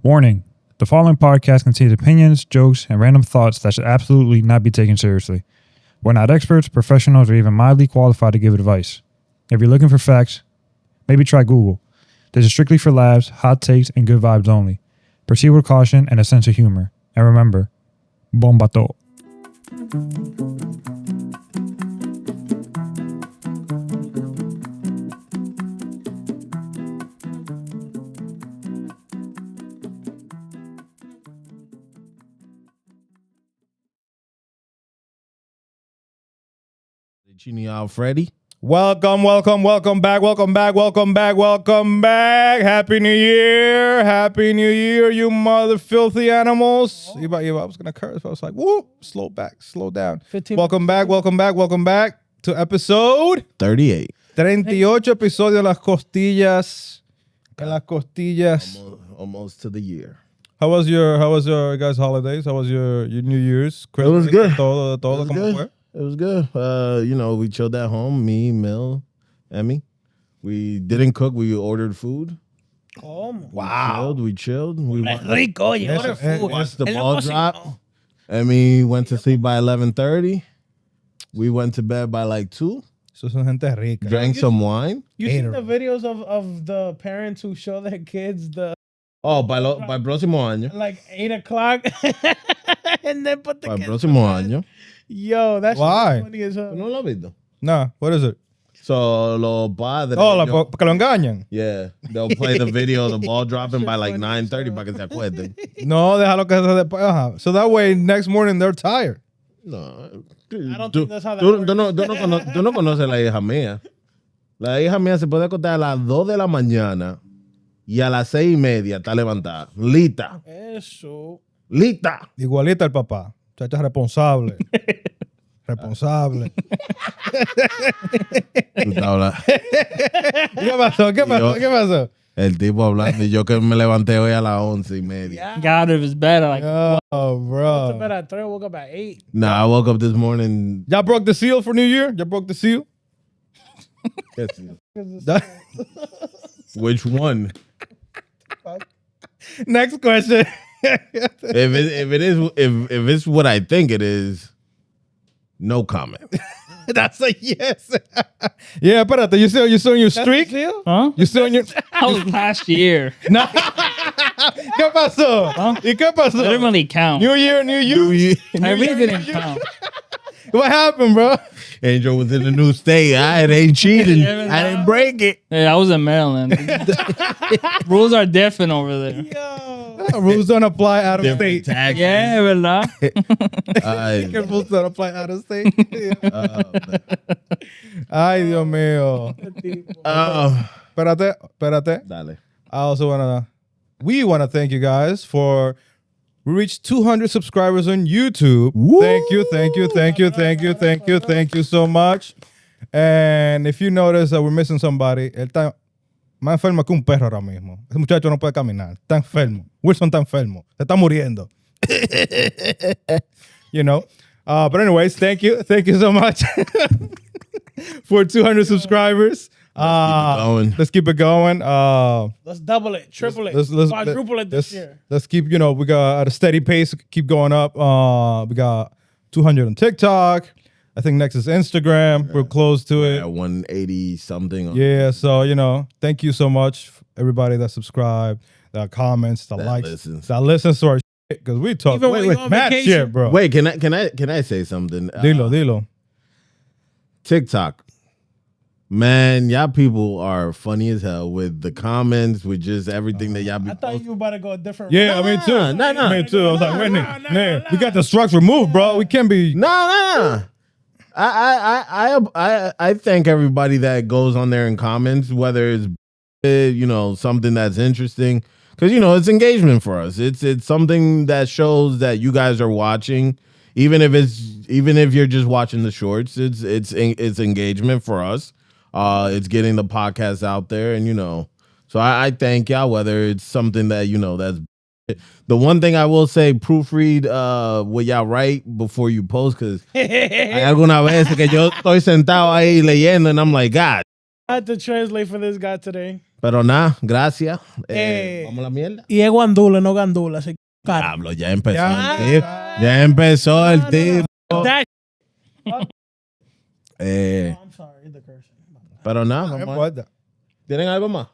Warning: the following podcast contains opinions, jokes, and random thoughts that should absolutely not be taken seriously. We're not experts, professionals, or even mildly qualified to give advice. If you're looking for facts, maybe try Google. This is strictly for laughs, hot takes, and good vibes only. Proceed with caution and a sense of humor. And remember, Bomba'to. Chini Alfredo. Welcome back. Happy New Year, you mother filthy animals. I was going to curse, but I was like, whoop, slow down. 15 Welcome back to episode 38. 38 episodio de las costillas. Almost to the year. How was your guys' holidays? How was your New Year's? It was good. Todo It was como good. fue? It was good. We chilled at home. Me, Mel, Emmy. We didn't cook. We ordered food. Oh, We chilled. We rico, you order food. watched the Es ball lo drop. cocino. Emmy went to sleep by 11:30. We went to bed by like 2. Eso son gente rica. Drank some wine. You seen the videos of the parents who show their kids the Oh, by próximo año. like 8 o'clock and then put the By kids próximo to bed? año. Yo, that's Why? funny as hell. No lo has visto. Nah, what is it? So los padres. Que lo engañan. Yeah, they'll play the video of the ball dropping by like 9:30 para que se acuerden. No, déjalo que se después. Ajá. So that way, next morning they're tired. No, I don't think that's how that tú works. no conoces la hija mía. La hija mía se puede acostar a las 2 de la mañana y a las 6:30 está levantada. Lita. Eso. Lita. Igualita el papá. Chacha responsable. Responsable. Tú estás hablando. ¿Qué pasó? El tipo hablando y yo que me levanté hoy a las 11:30. Yeah. Got out of his bed. Like, Oh, Went to bro. bed at 3, woke up at 8. Nah, I woke up this morning. Y'all broke the seal for New Year? Y'all broke the seal? Which one? Next question. If it's what I think it is, no comment. That's a yes. Yeah, espérate. You still on your streak? huh? You still on your... That was last year. No. ¿Qué pasó? ¿Y qué I pasó? didn't really count. New Year, New You. I really didn't count. What happened, bro? Angel was in a new state. I ain't cheating. I didn't break it. Hey, I was in Maryland. Rules are different over there. Rules don't apply out of Different state. taxes. Yeah, ¿verdad? Rules don't apply out of state. Ay, Dios mío. Espérate. Dale. We wanna thank you guys for we reached 200 subscribers on YouTube. Woo! Thank you so much. And if you notice that we're missing somebody, él está más enfermo que un perro ahora mismo. Ese muchacho no puede caminar. Está enfermo. Wilson está enfermo. Se está muriendo. You know. But anyways, thank you so much for 200 subscribers. Let's keep it going. Let's double it, triple it, let's quadruple it this year. Let's keep, we got at a steady pace, keep going up. We got 200 on TikTok. I think next is Instagram. We're close to it. At 180 something. Yeah, so, thank you so much, everybody that subscribed, that comments, that likes, listens. that listens to our shit, because we talk Even when you're on mad vacation. shit, bro. Wait, can I say something? Dilo. TikTok. Man, y'all people are funny as hell with the comments, with just everything that y'all be I thought posting. you were about to go a different Yeah, route. I mean, too. Nah. Me too. I was like, wait, Nah, man, we got the structure removed, bro. We can't be... Nah. I thank everybody that goes on there and comments, whether it's something that's interesting, because it's engagement for us. It's something that shows that you guys are watching, even if you're just watching the shorts. It's engagement for us. It's getting the podcast out there, and so I thank y'all. Whether it's something that that's. The one thing I will say, proofread what y'all write before you post, because hay alguna vez que yo estoy sentado ahí leyendo and I'm like, God, I had to translate for this guy today. Pero nada, gracias. Eh. Vamos a la mierda. Y es guandula, no gandula. Así que, cara. Diablo, ya empezó Ya. el tipo. Ya empezó el tipo. That- I'm sorry, the cursing. Pero nada, No vamos a- importa. ¿Tienen algo más?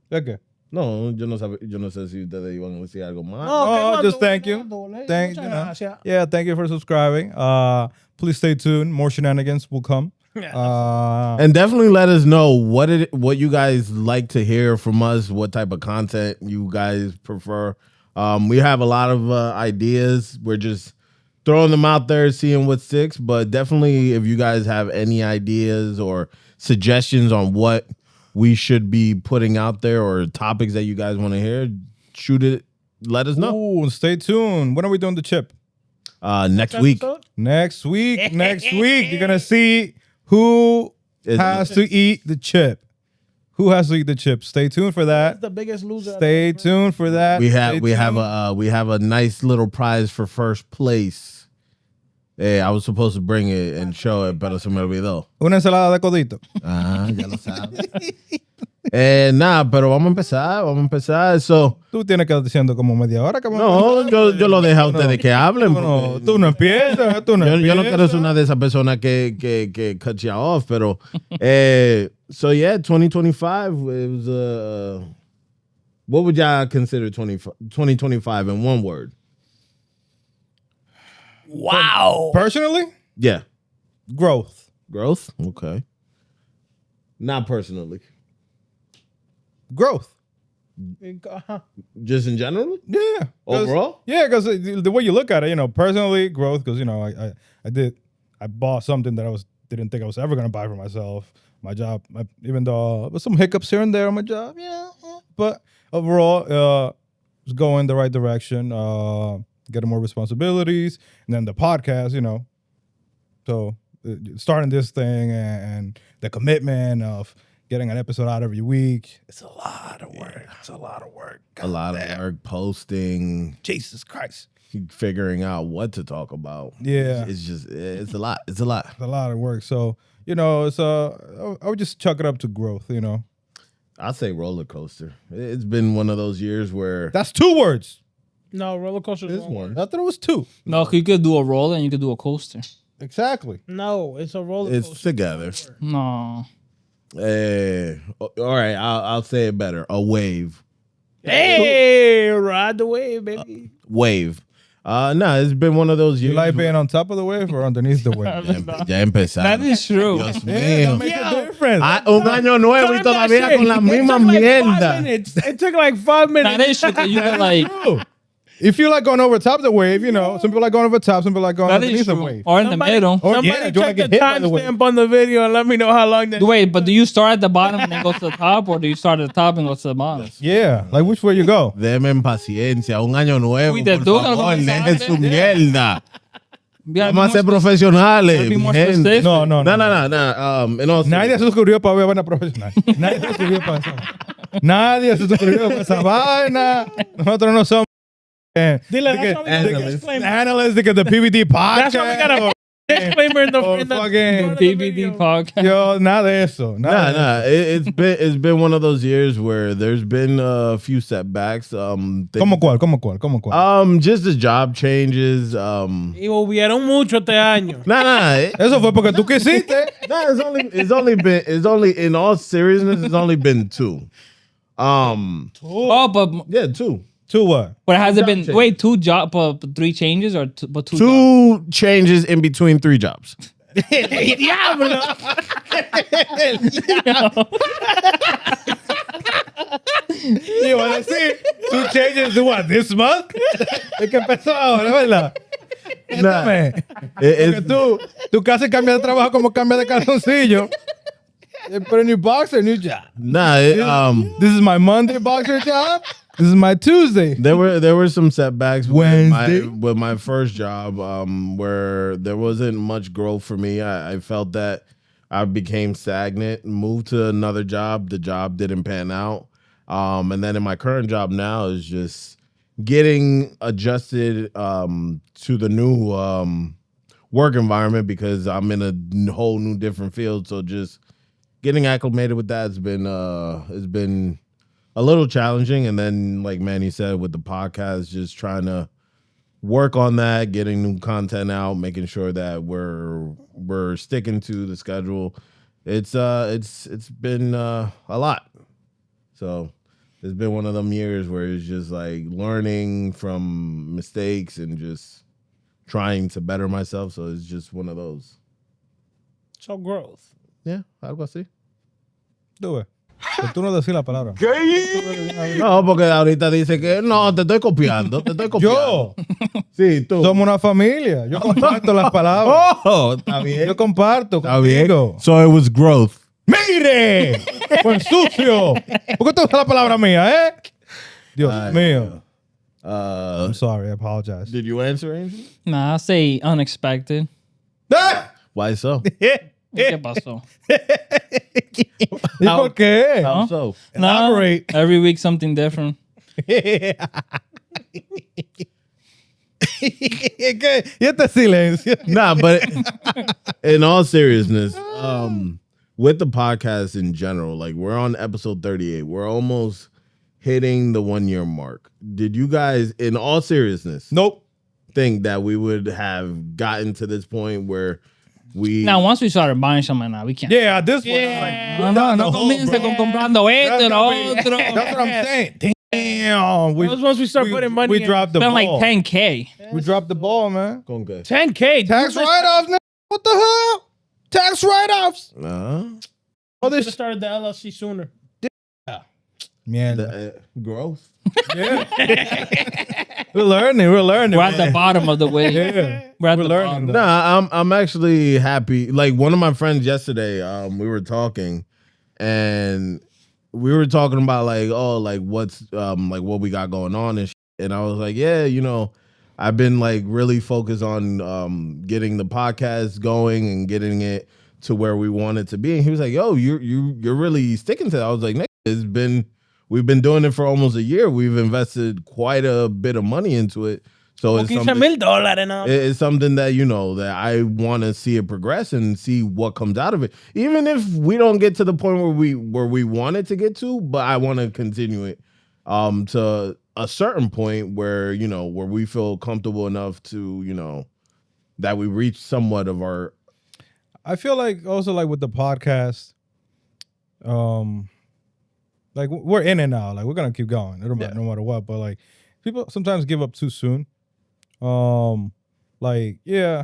¿De qué? No, yo no sé si ustedes iban a decir algo más. No, que just guandula, thank you. guandula. Thank Muchas you know. gracias. Yeah, thank you for subscribing. Please stay tuned. More shenanigans will come. And definitely let us know what you guys like to hear from us, what type of content you guys prefer. We have a lot of ideas. We're just throwing them out there, seeing what sticks. But definitely, if you guys have any ideas or suggestions on what we should be putting out there or topics that you guys want to hear, shoot it. Let us know. Ooh, stay tuned. When are we doing the chip? Next week. Episode? Next week. Next week. You're gonna see who has to eat the chip. Who has to eat the chip? Stay tuned for That's that. the biggest loser. Stay tuned for that. We Stay have a nice little prize for first place. Hey, I was supposed to bring it and show it, pero se me olvidó. Una ensalada de codito. Ah, ya lo sabes. Nada, pero vamos a empezar. So, Tú tienes que estar diciendo como media hora. Como no, yo lo dejo a ustedes que hablen. No, tú no empiezas. Tú no Yo no empiezas. quiero ser una de esas personas que cut you off, pero so yeah, 2025 it was what would y'all consider 2025 in one word? Wow. Personally, Yeah. growth. Growth? Okay. Not personally. Growth. Just in general? Yeah. 'Cause- Overall? Yeah, because the way you look at it, personally, growth, because, I bought something that didn't think I was ever going to buy for myself. My job, even though there's some hiccups here and there on my job, but overall, it's going the right direction, getting more responsibilities, and then the podcast, so starting this thing and the commitment of getting an episode out every week, it's a lot of work. It's a lot of work. A lot of work, posting, Jesus Christ. figuring out what to talk about. Yeah. It's a lot. It's a lot. A lot of work. So, it's I would just chuck it up to growth, I'd say roller coaster. It's been one of those years where That's 2 words. No, roller coaster this is one. I thought it was 2. No, you could do a roller and you could do a coaster. Exactly. No, it's a roller It's coaster. together. No. All right, I'll say it better. A wave. Hey, ride the wave, baby. Wave. No, it's been one of those years. You like being on top of the wave or underneath the wave? Ya empezamos. That is true. Dios Yeah, mío. that makes Yo. a difference. Un año nuevo y Time that todavía shit. con la It misma took like 5 mierda. minutes. It took like 5 minutes. That is true. 'Cause you can like If you like going over top of the wave, some people like going over top, some people like going that is underneath the true. wave. Or in the middle. Or Somebody yeah, do you want check to the get hit by the wave? timestamp on the video and let me know how long that. Wait, but do you start at the bottom and then go to the top, or do you start at the top and go to the bottom? Yeah, like which way you go? Deme paciencia. Un año nuevo. Uy, te Por toca favor, comenzar dejen su mierda. Yeah, Vamos a ser be profesionales. more mi gente. specific. No. No. En all Nadie se suscribió para ver vaina profesional. Nadie se suscribió para eso. Nadie se suscribió para esa vaina. Nosotros no somos Dile, that's why we got a analyst. disclaimer. analysts de que the PBD podcast. That's why we got a disclaimer in the or in the fucking front of the BBD video. podcast. Yo, nada de eso. Nada de Nah. It's been one of those years where there's been a few setbacks. ¿Cómo cuál? ¿Cómo cuál? Just the job changes. Y hubieron mucho este año. Nah. Eso fue porque tú quisiste. It's only in all seriousness, it's only been 2. Oh, but Yeah, 2. To what? has it been change. wait 2 job, but 3 changes or but 2? 2 changes in between 3 jobs. Diablo. Y iba a decir, tú changes to what, this month? Es que empezó ahora, ¿verdad? Cuéntame. Porque tú casi cambias de trabajo como cambias de calzoncillo. Put a new boxer, new job. This is my Monday boxer job. This is my Tuesday. There were some setbacks Wednesday. with my first job where there wasn't much growth for me. I felt that I became stagnant, moved to another job. The job didn't pan out. And then in my current job now is just getting adjusted to the new work environment because I'm in a whole new different field. So just getting acclimated with that has been a little challenging. And then, like Manny said, with the podcast, just trying to work on that, getting new content out, making sure that we're sticking to the schedule. It's been a lot. So it's been one of them years where it's just like learning from mistakes and just trying to better myself. So it's just one of those. So growth. Yeah, algo así. Tú ves. Pero tú no decís la palabra. No, porque ahorita dice que no, te estoy copiando. Yo. Sí, tú. Somos una familia. Yo comparto las palabras. Oh, está bien. Yo comparto. Está bien. Contigo. So it was growth. ¡Mire! ¡Pues sucio! ¿Por qué tú usas la palabra mía, eh? Dios mío. I'm sorry, I apologize. Did you answer, Angel? Nah, I say unexpected. Why so? ¿Qué pasó? ¿Y por qué? How so? Nah, Elaborate. every week something different. ¿Y este silencio? Nah, but in all seriousness, with the podcast in general, like we're on episode 38. We're almost hitting the 1 year mark. Did you guys, in all seriousness, Nope. think that we would have gotten to this point where we Now, once we started buying something, now we can't. Yeah, this one. No comience con comprando esto, lo otro. That's what I'm saying. Damn. Once we start putting money we in. dropped the Spent ball. like 10K. We dropped the ball, man. Con qué? 10K. Tax write-offs, nigga. What the hell? Tax write-offs. Oh, they started the LLC sooner. Mierda. Growth. Yeah. We're learning. We're at the bottom of the way. Yeah. We're at the learning. bottom. Nah, I'm actually happy. Like one of my friends yesterday, we were talking, and we were talking about like, oh, like what's like what we got going on and shit. And I was like, yeah, you know, I've been like really focused on getting the podcast going and getting it to where we want it to be. And he was like, yo, you're really sticking to that. I was like, we've been doing it for almost a year. We've invested quite a bit of money into it. So it's something, $15,000. it's something that, you know, that I want to see it progress and see what comes out of it. Even if we don't get to the point where we want it to get to, but I want to continue it to a certain point where, you know, where we feel comfortable enough to, you know, that we reach somewhat of our. I feel like also like with the podcast, like we're in it now. Like we're gonna keep going, no matter what. But like people sometimes give up too soon. Like yeah,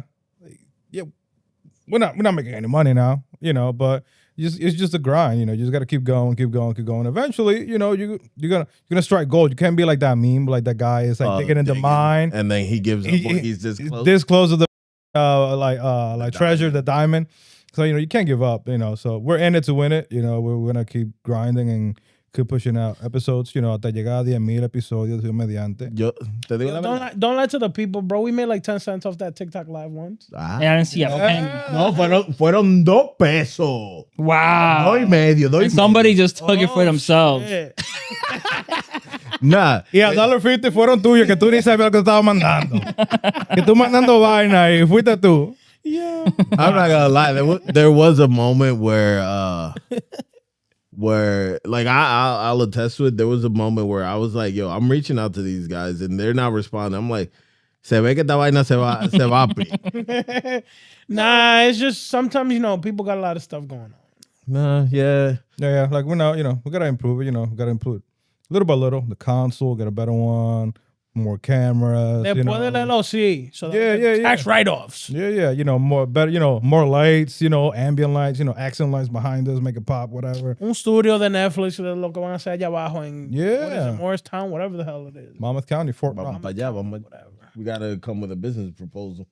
we're not making any money now, you know. But it's just a grind, you know. You just gotta keep going. Eventually, you know, you're gonna strike gold. You can't be like that meme, like that guy is like digging in the mine, and then he gives up. He's this close to the like treasure, the diamond. So, you know, you can't give up, you know. So we're in it to win it. You know, we're going to keep grinding and keep pushing out episodes, you know, hasta llegar a 10,000 episodios, Dios mediante. Yo, te digo la verdad. Don't lie to the people, bro. We made like 10 cents off that TikTok live once. I didn't see a penny. No, fueron 2 pesos. Wow. 2.5. And somebody just took it for themselves. Shit. Nah. Y a $1.50 fueron tuyos, que tú ni sabías lo que estabas mandando. Que tú mandando vaina y fuiste tú. Yeah. I'm not gonna lie. There was a moment where like I'll attest to it. There was a moment where I was like, yo, I'm reaching out to these guys and they're not responding. I'm like, se ve que esta vaina se va. Nah, it's just sometimes, you know, people got a lot of stuff going on. Nah, yeah. Yeah. Like we're now, you know, we gotta improve it. You know, we gotta improve it little by little. The console, get a better one. More cameras. You know. Después del LLC. So Yeah. tax write-offs. Yeah. You know, more better. You know, more lights. You know, ambient lights. You know, accent lights behind us, make it pop, whatever. Un studio de Netflix, lo que van a hacer allá abajo en what is Yeah. it, Morristown, whatever the hell it is. Monmouth County, Fort Vamos Knox. pa' allá, we gotta come with a business proposal.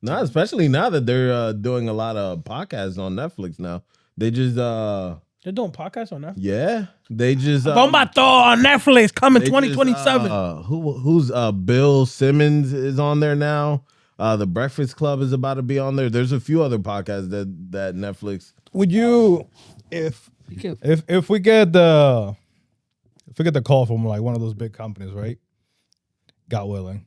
Nah, especially now that they're doing a lot of podcasts on Netflix now. They just They're doing podcasts on Netflix. yeah. They just Bomba'to on Netflix coming they 2027. just, who's Bill Simmons is on there now. The Breakfast Club is about to be on there. There's a few other podcasts that Netflix. Would you, if we get the call from like one of those big companies, right? God willing.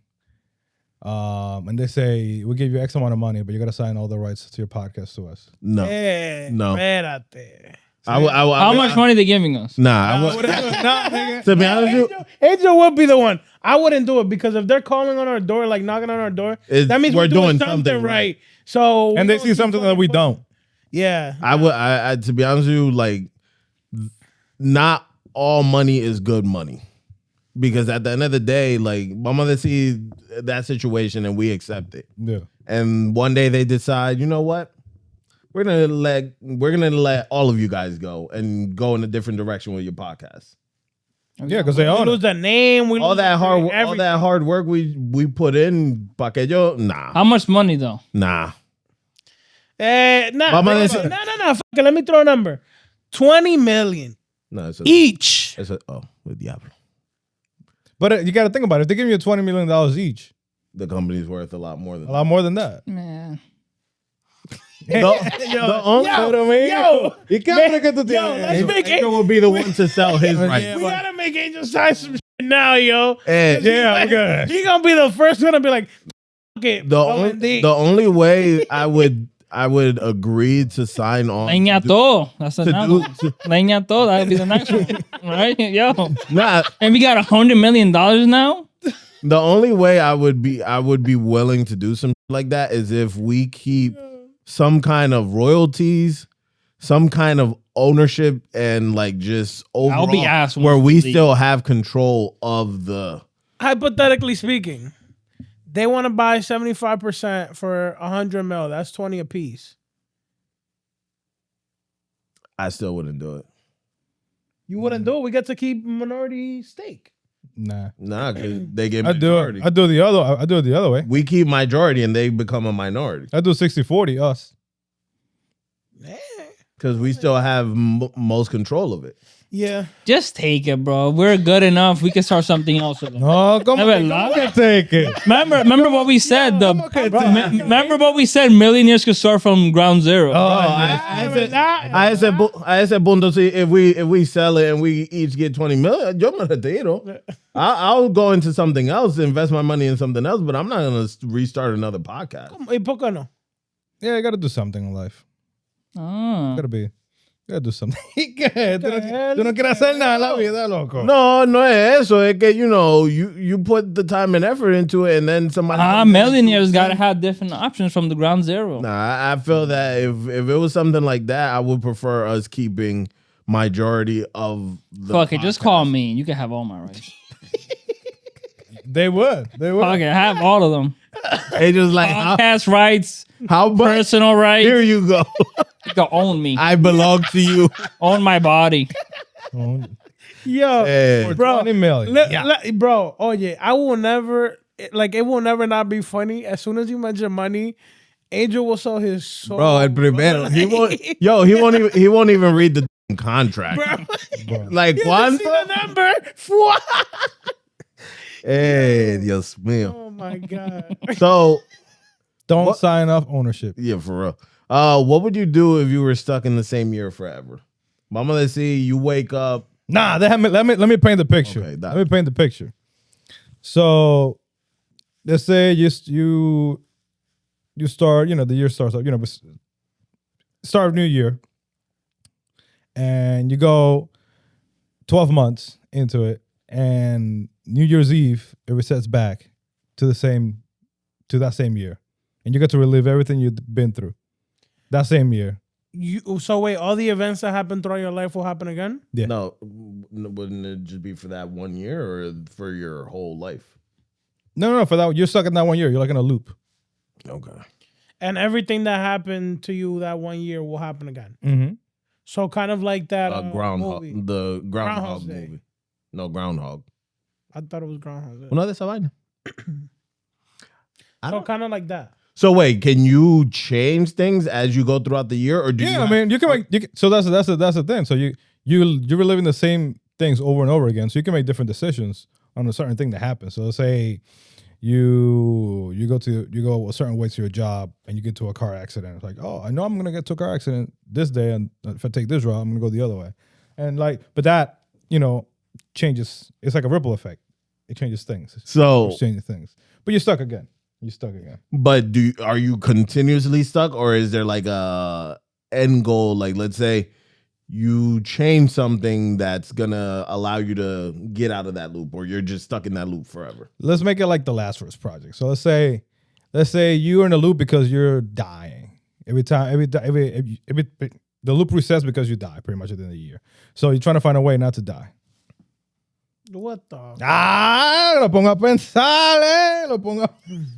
And they say we give you X amount of money, but you gotta sign all the rights to your podcast to us. No. Eh, No. Espérate. How much money they giving us? Nah, nigga. to be honest with you, Angel would be the one. I wouldn't do it because if they're calling on our door, like knocking on our door, that means we're doing something right. So And they see something that we don't. Yeah, I to be honest with you, like, not all money is good money. Because at the end of the day, like, my mother see that situation and we accept it. Yeah. And one day they decide, you know what? We're gonna let all of you guys go and go in a different direction with your podcast. Yeah, because they we own lose it. the name. We All lose that everything. hard work we put in, pa que yo, nah. How much money though? Nah. Nah, Mama, no. listen. Fuck it. Let me throw a number. 20 million No, it's each. with Diablo. But you got to think about it. If they give you $20 million each, The company's worth a lot more than a lot more than that. Man. the only let's make Angel will be the one to sell his rights. We gotta make Angel sign some shit now, yo. Yeah, we got it. He gonna be the first one to be like, fuck it. The only way I would agree to sign on. Leña todo. That's the to next do- one. Leña todo. That'll be the next one. Right? Yo. Nah, And we got $100 million now? the only way I would be willing to do something like that is if we keep some kind of royalties, some kind of ownership, and like just overall I'll be asked where once we we leave. still have control of the. hypothetically speaking, they want to buy 75% for 100 mil. That's 20 a piece. I still wouldn't do it. You wouldn't do it. We get to keep minority stake. Nah. Nah, because they get I do majority. it. I do it the other way. We keep majority and they become a minority I do 60-40 us. because we still have most control of it. Yeah. Just take it, bro. We're good enough. We can start something else with them. No, come Never on. lie. Come on, take it. Remember what we said. Remember what we said. Millionaires could start from ground zero. I said, Bundo, see, if we sell it and we each get 20 million, yo me retiro. I'll go into something else, invest my money in something else, but I'm not going to restart another podcast. ¿Y por qué no? Yeah, you got to do something in life. Ah. Gotta do something. Tú no quieres hacer nada en la vida, loco. No es eso. Es que, you put the time and effort into it and then somebody... Millionaires got to have different options from the ground zero. Nah, I feel that if it was something like that, I would prefer us keeping majority of the Fuck it, just podcast. call me. You can have all my rights. They would. Fuck it, have all of them. It's just like, Podcast rights, how much? personal rights. Here you go. You can own me. I belong to you. Own my body. Yo, Hey. bro. 20 million. Bro, oh yeah, I will never, it will never not be funny. As soon as you mention money, Angel will sell his soul. Bro, el primero. He won't even read the contract. Bro. Like, You ¿cuánto? see the number? Hey, Dios mío. Oh my God. So, Don't What? sign off ownership. yeah, for real. What would you do if you were stuck in the same year forever? Mama, let's see. You wake up. Nah, let me paint the picture. Okay, let me paint the picture. So, let's say you start. The year starts up. Start of new year, and you go 12 months into it, and New Year's Eve it resets back to that same year, and you get to relive everything you've been through that same year. So wait, all the events that happen throughout your life will happen again? Yeah. No, wouldn't it just be for that 1 year or for your whole life? No, for that you're stuck in that 1 year. You're like in a loop. Okay. And everything that happened to you that 1 year will happen again. Mm-hmm. So kind of like that Groundhog. movie. The Groundhog Groundhog's Day. movie. No, Groundhog. I thought it was Groundhog Day. Una de esa vaina. So kind of like that. So wait, can you change things as you go throughout the year, or do you? Yeah, I mean, you can make. So that's the thing. So you're reliving the same things over and over again. So you can make different decisions on a certain thing that happens. So let's say you go a certain way to your job and you get to a car accident. It's like, oh, I know I'm gonna get to a car accident this day, and if I take this route, I'm gonna go the other way. And but that changes. It's like a ripple effect. It changes things. So It's changing things. But you're stuck again. But are you continuously stuck, or is there like a end goal? Like, let's say you change something that's gonna allow you to get out of that loop, or you're just stuck in that loop forever. Let's make it like the Last of Us project. So let's say you're in a loop because you're dying the loop resets because you die pretty much at the end of the year. So you're trying to find a way not to die. What the? Lo pongo a pensar, lo pongo.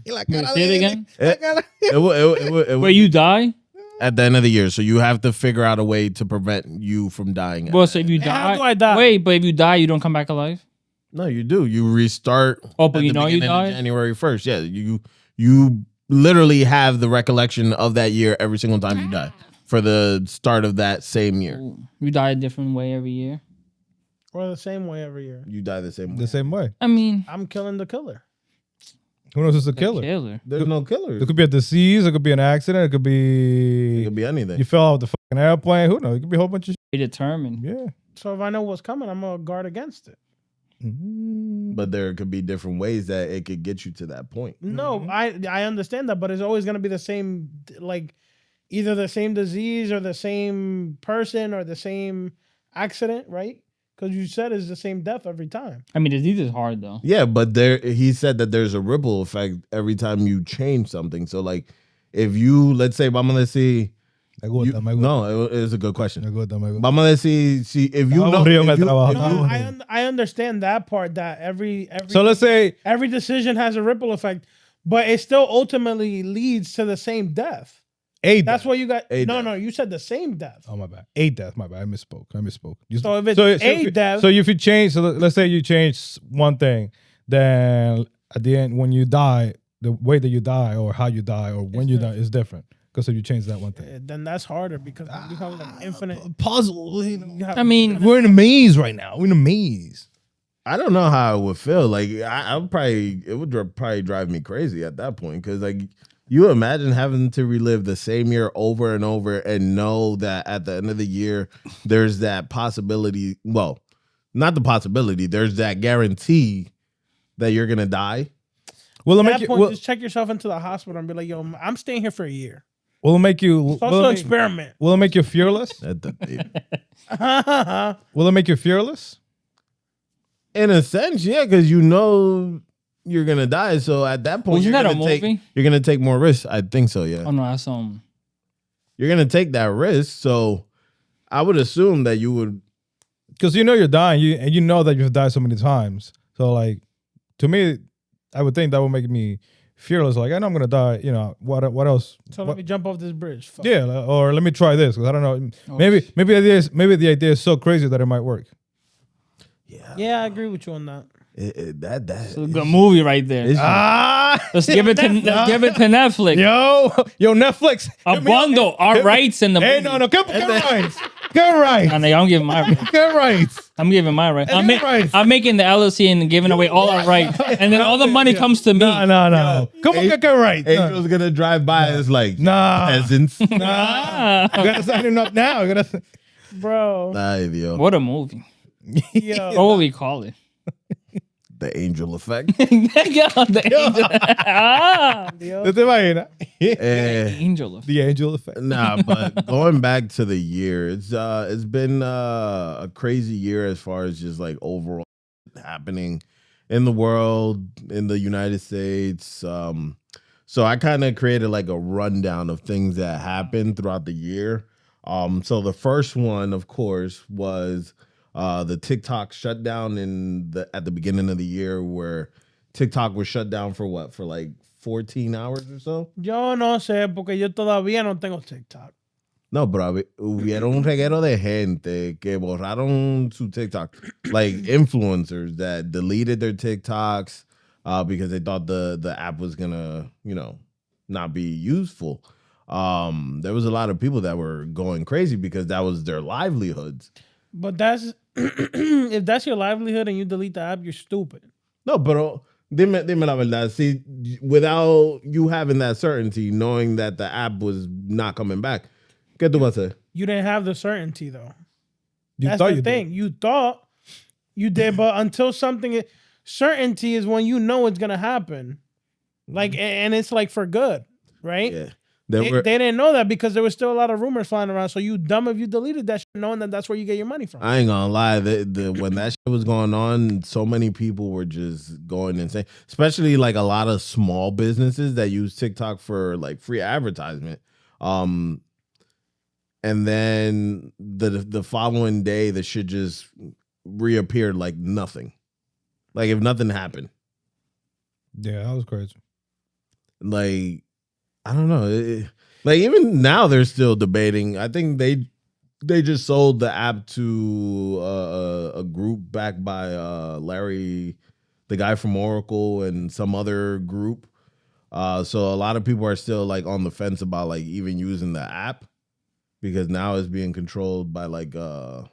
Y la cara Say it again. It Where you die? at the end of the year, so you have to figure out a way to prevent you from dying. Well, so if you How die, do I die? wait, but if you die, you don't come back alive. No, you do. You restart. Oh, but at you the know you beginning of died? January 1st. Yeah, you literally have the recollection of that year every single time you die for the start of that same year. Ooh, you die a different way every year. Or the same way every year. You die the same way. The same way. I mean, I'm killing the killer. Who knows who's a killer. killer? There's no killer. It could be a disease. It could be an accident. It could It be could be anything. you fell off the fucking airplane. Who knows? It could be a whole bunch of be determined. shit. Yeah. So if I know what's coming, I'm gonna guard against it. But there could be different ways that it could get you to that point. No, I understand that, but it's always gonna be the same, like either the same disease or the same person or the same accident, right? Because you said it's the same death every time. I mean, disease is hard though. Yeah, but he said that there's a ripple effect every time you change something. So like, if you, let's say, vamos a decir, Me gusta. no, it is a good question. Me gusta. Vamos a decir, if you Estamos know, aburridos en el if you- trabajo. No, I understand that part. That every So let's say every decision has a ripple effect, but it still ultimately leads to the same death. a That's death. what you got. A No, death. no, you said the same death. Oh my bad. A death. My bad. I misspoke. So if it's a death- So if you change, so let's say you change one thing, then at the end when you die, the way that you die or how you die or when you die is different because you change that one thing. Then that's harder because you have like infinite Puzzle. you have- I mean, We're in a maze right now. We're in a maze. I don't know how it would feel. Like I would probably, it would probably drive me crazy at that point, because like, you imagine having to relive the same year over and over and know that at the end of the year, there's that possibility. Well, not the possibility. There's that guarantee that you're going to die. Will it At make that you? point, just check yourself into the hospital and be like, "Yo, I'm staying here for a year." Will it make you? It's also an experiment. Will it make you fearless? Will it make you fearless? In a sense, yeah, because you know you're going to die. So at that point, Wasn't you're that a going movie? to take more risks. I think so, yeah. Oh no, that's You're going to take that risk. So I would assume that you would. Because you know you're dying, and you know that you've died so many times. So like, to me, I would think that would make me fearless. Like I know I'm gonna die. You know what else? So let me jump off this bridge. Fuck. Yeah, or let me try this because I don't know. Oh, Maybe the idea is so crazy that it might work. Yeah, I agree with you on that. it's a good movie right there. It's- Let's give it to Netflix. Yo, Netflix. A bundle, our rights in the movie. Hey, no, get rights. Get rights. And I'm giving my rights. Get rights. I'm giving my rights. Get rights. I'm making the LLC and giving away all our rights, and then all the money comes to me. No. Come on, get rights. Angel's going to drive by as like peasants. You gotta sign him up now. You gotta. Bro. Ay, Dios. What a movie! Yo. What would we call it? The angel effect. The angel. ¿Te imaginas? Angel effect. The angel effect. Nah, but going back to the year, it's been a crazy year as far as just like overall happening in the world, in the United States. So I kind of created like a rundown of things that happened throughout the year. So the first one, of course, was the TikTok shutdown at the beginning of the year, where TikTok was shut down for what? For like 14 hours or so? Yo no sé, porque yo todavía no tengo TikTok. No, pero hubieron un reguero de gente que borraron su TikTok. Like influencers that deleted their TikToks because they thought the app was gonna, not be useful. There was a lot of people that were going crazy because that was their livelihoods. But that's if that's your livelihood and you delete the app, you're stupid. No, pero dime la verdad. See, without you having that certainty, knowing that the app was not coming back, ¿qué tú vas a hacer? You didn't have the certainty though. You That's thought the you thing. did. You thought you did, but until something certainty is when you know it's gonna happen. Like and it's like for good, right? Yeah. There They were. didn't know that because there was still a lot of rumors flying around. So you dumb if you deleted that shit knowing that that's where you get your money from. I ain't gonna lie. When that shit was going on, so many people were just going insane. Especially like a lot of small businesses that use TikTok for like free advertisement. And then the following day, the shit just reappeared like nothing. Like if nothing happened. Yeah, that was crazy. Like I don't know. Like even now, they're still debating. I think they just sold the app to a group backed by Larry, the guy from Oracle, and some other group. So a lot of people are still like on the fence about like even using the app because now it's being controlled by like a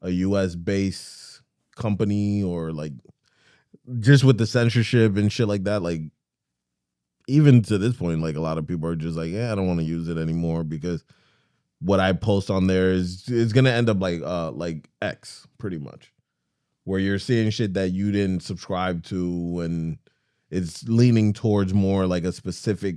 US based company or like just with the censorship and shit like that. Like even to this point, like a lot of people are just like, yeah, I don't want to use it anymore because what I post on there is gonna end up like X pretty much, where you're seeing shit that you didn't subscribe to and it's leaning towards more like a specific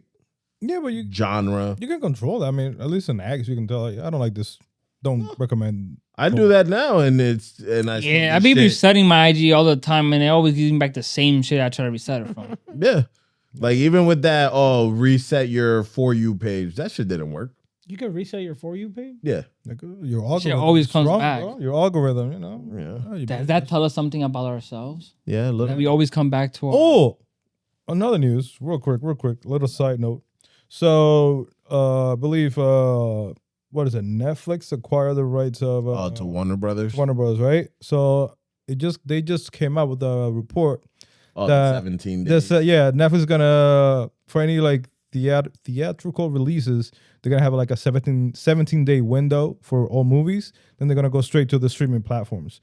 but you genre. can control that. I mean, at least in X, you can tell. Like, I don't like this. Don't recommend. I do that now, and I Yeah, I be resetting my IG all the time, and it always gives me back the same shit I try to reset it from. Yeah, like even with that, reset your For You page. That shit didn't work. You can reset your For You page? Yeah. Like, your algorithm always comes strong, back. bro. Your algorithm, you know. Yeah. Does that tell us something about ourselves? Yeah, look. That we always come back to our... Oh, another news, real quick, little side note. So, I believe, what is it? Netflix acquired the rights of to Warner Brothers. Warner Bros. Right? So they just came out with a report. That 17 days. Netflix is gonna for any like theatrical releases, they're gonna have like a 17-day window for all movies. Then they're gonna go straight to the streaming platforms.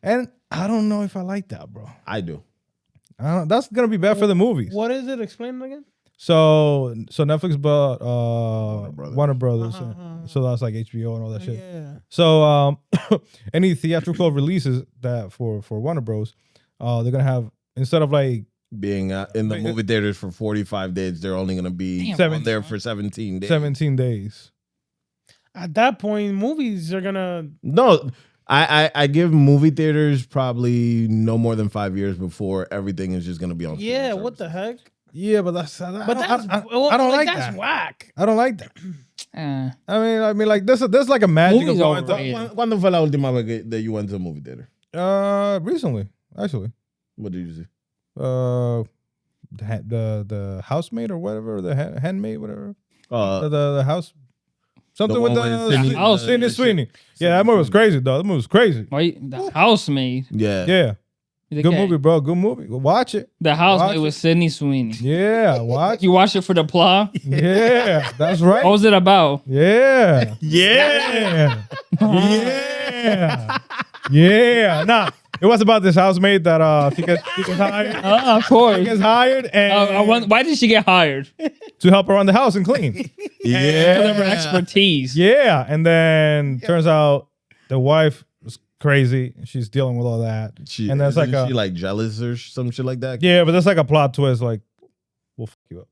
And I don't know if I like that, bro. I do. That's gonna be bad for the movies. What is it? Explain it again. So Netflix bought Warner Brothers. So that's like HBO and all that shit. Yeah. So any theatrical releases that for Warner Bros, they're gonna have instead of like being in the movie theaters for 45 days, they're only gonna be on there for 17 days. 17 days. At that point, movies are gonna No. I give movie theaters probably no more than 5 years before everything is just gonna be on. Yeah, what the heck? Yeah, but that's I don't like that's that. whack. I don't like that. I mean, like there's like a magic Movies of are going overrated. ¿Cuándo fue la última vez that you went to a movie theater? recently, actually. What did you see? The housemaid or whatever, the handmaid, whatever. The house. Something the with one with Sydney Sweeney. Yeah, that movie was crazy, though. That movie was crazy. Wait, The Housemaid. Yeah. Yeah. You Good think- movie, bro. Good movie. Watch it. The Watch Housemaid it. with Sydney Sweeney. Yeah, watch. You watched it for the plot? Yeah, that's right. What was it about? Yeah. Yeah. Yeah. Yeah. Nah, it was about this housemaid that she gets hired. Of course. She gets hired and Why did she get hired? to help her around the house and clean. Because of her expertise. Yeah, and then turns out the wife was crazy. She's dealing with all that. And that's like she like jealous or some shit like that. Yeah, but that's like a plot twist. Like, we'll fuck you up.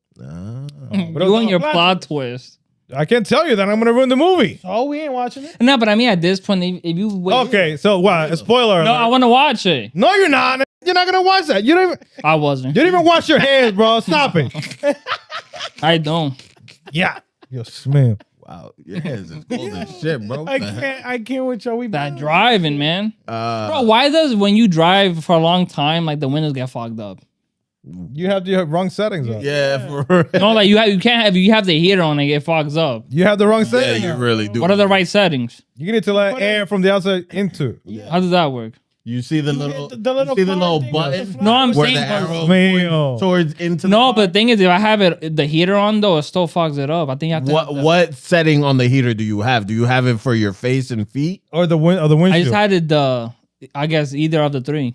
You and your plot twist. I can't tell you that. I'm gonna ruin the movie. Oh, we ain't watching it. No, but I mean, at this point, if you wait, Okay, so what? A spoiler. no, alert. I want to watch it. No, you're not. You're not gonna watch that. You don't I wasn't. even wash your hands, bro. Stop it. I don't. Yeah. Yes, man. Wow, your hands is cold as shit, bro. I can't with y'all. We That driving, man. Bro, why does when you drive for a long time, like the windows get fogged up? You have the wrong settings on. Yeah, for real. No, like you have the heater on, and it fogs up. You have the wrong Yeah, settings. you really do. What are the right settings? You need to let air from the outside into. How does that work? You see the little, the little you see the car little thing button with the No, I'm where saying the arrow Man. towards into no, the but the thing is, if I have the heater on though, it still fogs it up. I think you have to. what setting on the heater do you have? Do you have it for your face and feet? Or the windshield. I just had it. I guess either of the three.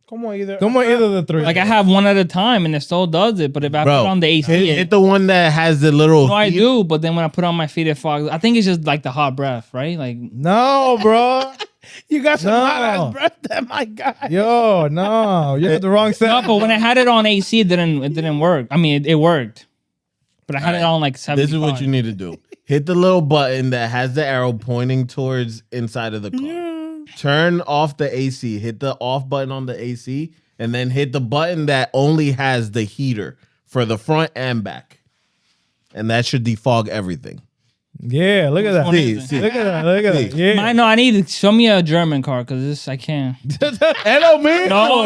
Come on, either. Come on, either of the three. Like I have one at a time, and it still does it. But if I put on the AC, hit the one that has the little. no, I do. But then when I put on my feet, it fogs. I think it's just like the hot breath, right? Like No, bro. You got some No. hot ass breath there, my guy. Yo, no. You have the wrong no, setting. but when I had it on AC, it didn't work. I mean, it worked. but I had it on like 75. This is what you need to do. Hit the little button that has the arrow pointing towards inside of the car. Turn off the AC. Hit the off button on the AC, and then hit the button that only has the heater for the front and back. And that should defog everything. Yeah, look at that. Look at that. Look at that. Yeah. I know. I need to show me a German car because this I can't. Hello, man. No.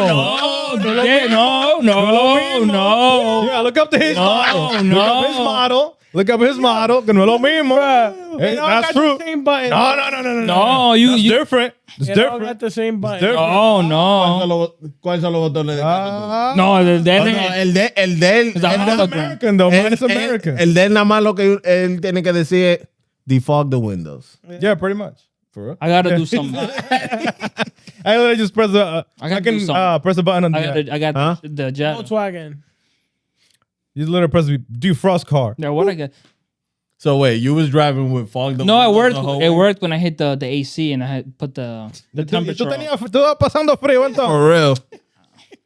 Yeah, look up to his model. Look up his model. Look up his model. Hello, man. Hey, that's true. Same button. No, It's different. It's They all different. got the same button. different. no. ¿Cuáles son los botones de cada No, el de él. It's a hologram. American, though, man. It's American. El de él nada más lo que él tiene que decir es defog the windows. Yeah, pretty much. For real? I gotta do something. I literally just press the. I gotta do can something. press the button on the. I got Huh? the jet. Volkswagen. You literally press the defrost car. Yeah, what I got? So wait, you was driving with fog the No, it windows worked. the whole It way? worked when I hit the AC and I had put the temperature. Tú vas pasando frío entonces. For real.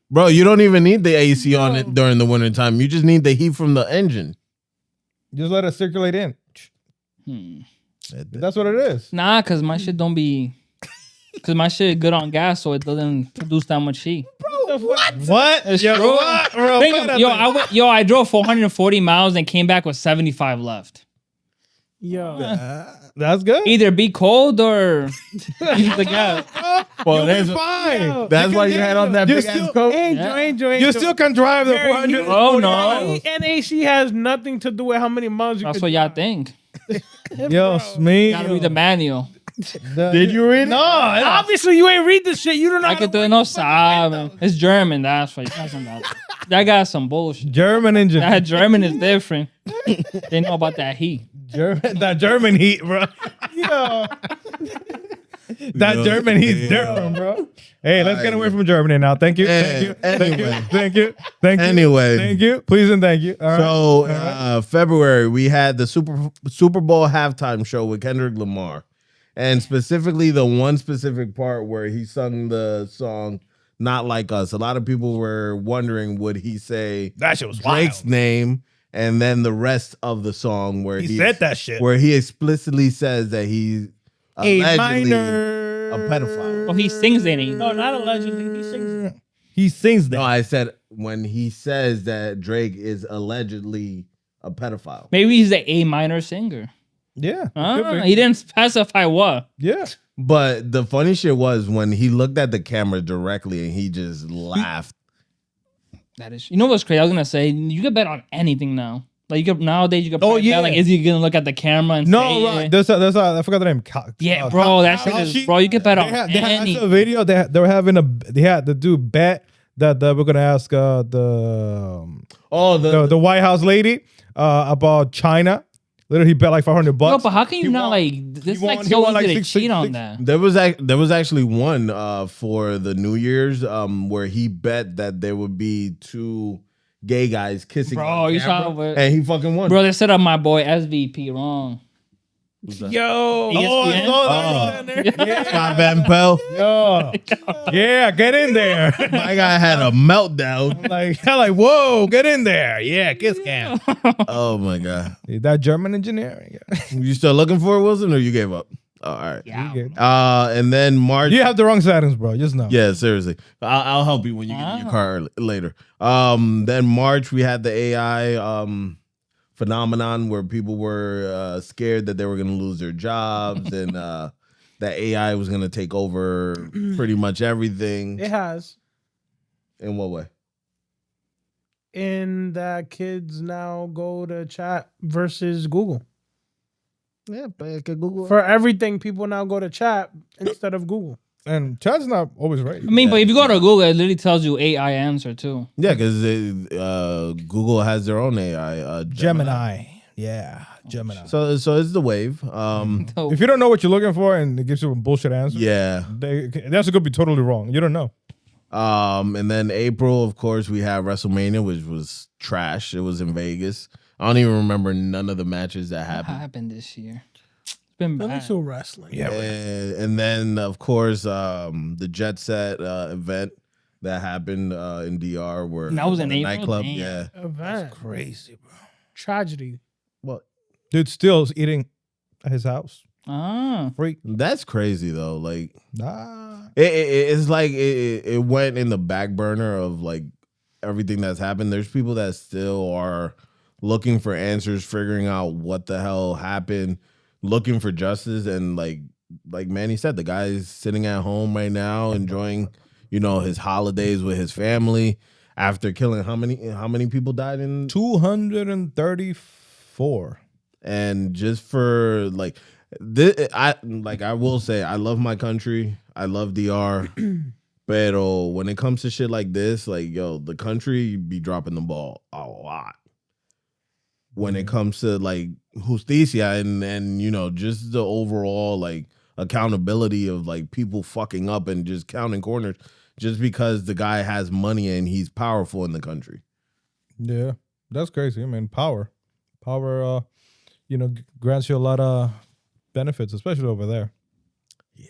Bro, you don't even need the AC on it during the winter time. You just need the heat from the engine. Just let it circulate in. That's what it is. Nah, cause my shit don't be. Cause my shit good on gas, so it doesn't produce that much heat. What? It's Yo, true. what? Bro, Think of- I drove 440 miles and came back with 75 left. Yo. That's good. Either be cold or use the gas. Well, that's, Fine. that's why you had on that You big still- ass coat. Angel. You still can drive the 400. Oh no, And AC has nothing to do with how many miles you that's could what y'all drive. think. Yo, me. Gotta read the manual. Did you read it? No. Obviously, you ain't read this shit. You don't know. I could do it. No sabe. It's German. That's why. That got some bullshit. German engine. That German is different. They know about that heat. That German heat, bro. Yo. That German heat's different, bro. Hey, let's get away from Germany now. Thank you. Thank you. Anyway. Thank you. Thank you. Anyway. Thank you. Please and thank you. All right. So February, we had the Super Bowl halftime show with Kendrick Lamar. And specifically the one specific part where he sung the song Not Like Us. A lot of people were wondering, would he say That shit was Drake's wild. name and then the rest of the song where He said that shit. where he explicitly says that he's A allegedly minor. a pedophile. Oh, he sings in it. No, not allegedly. He sings. He sings that. No, I said when he says that Drake is allegedly a pedophile. Maybe he's the A minor singer. Yeah. He didn't specify what. Yeah. But the funny shit was when he looked at the camera directly and he just laughed. That is. You know what's crazy? I was gonna say you can bet on anything now. Like nowadays you can. Oh, bet, yeah. Like is he gonna look at the camera and No, say right. it? There's I forgot the name. Yeah, bro. That shit is. Bro, you can bet on They had anything. a video. They were having they had to do bet that we're gonna ask the White House lady about China. Literally, he bet like $500. No, but how can you not like? This won- like he so won, easy like, to six- cheat on six- that. There was actually one for the New Year's where he bet that there would be two gay guys kissing. Bro, on you camera, saw what- and he fucking won. Bro, they set up my boy SVP wrong. Yo. ESPN? Scott Van Pelt. Yo. Yeah, get in there. My guy had a meltdown. like, whoa, get in there. Yeah, kiss cam. Oh my god. That German engineering. You still looking for it, Wilson, or you gave up? Oh, all right. Yeah. And then March. You have the wrong settings, bro. Just know. Yeah, seriously. I'll help you when you get in your car later. Then March we had the AI phenomenon where people were scared that they were going to lose their jobs and that AI was going to take over pretty much everything. It has. In what way? In that kids now go to chat versus Google. Yeah, but Google. For everything, people now go to chat instead of Google. And chat's not always right. I mean, but if you go to Google, it literally tells you AI answer too. Yeah, because Google has their own AI. Gemini. Yeah, Gemini. So it's the wave. If you don't know what you're looking for and it gives you a bullshit answer, Yeah. that's going to be totally wrong. You don't know. And then April, of course, we have WrestleMania, which was trash. It was in Vegas. I don't even remember none of the matches that What happened. happened this year? It's been Let me bad. show wrestling. Yeah. And then, of course, the Jet Set event that happened in DR where That was in the April? nightclub. Damn. Yeah. Event. Crazy, bro. Tragedy. Well, Dude still eating at his house. Freak. that's crazy though. Like, Nah. it's like it went in the back burner of like everything that's happened. There's people that still are looking for answers, figuring out what the hell happened, looking for justice, and like Manny said, the guy's sitting at home right now enjoying, his holidays with his family after killing how many people died in 234. and just for like this, I will say I love my country. I love DR. Pero when it comes to shit like this, like the country be dropping the ball a lot. When it comes to like justicia and just the overall like accountability of like people fucking up and just counting corners just because the guy has money and he's powerful in the country. Yeah, that's crazy. I mean, power, grants you a lot of benefits, especially over there. Yeah,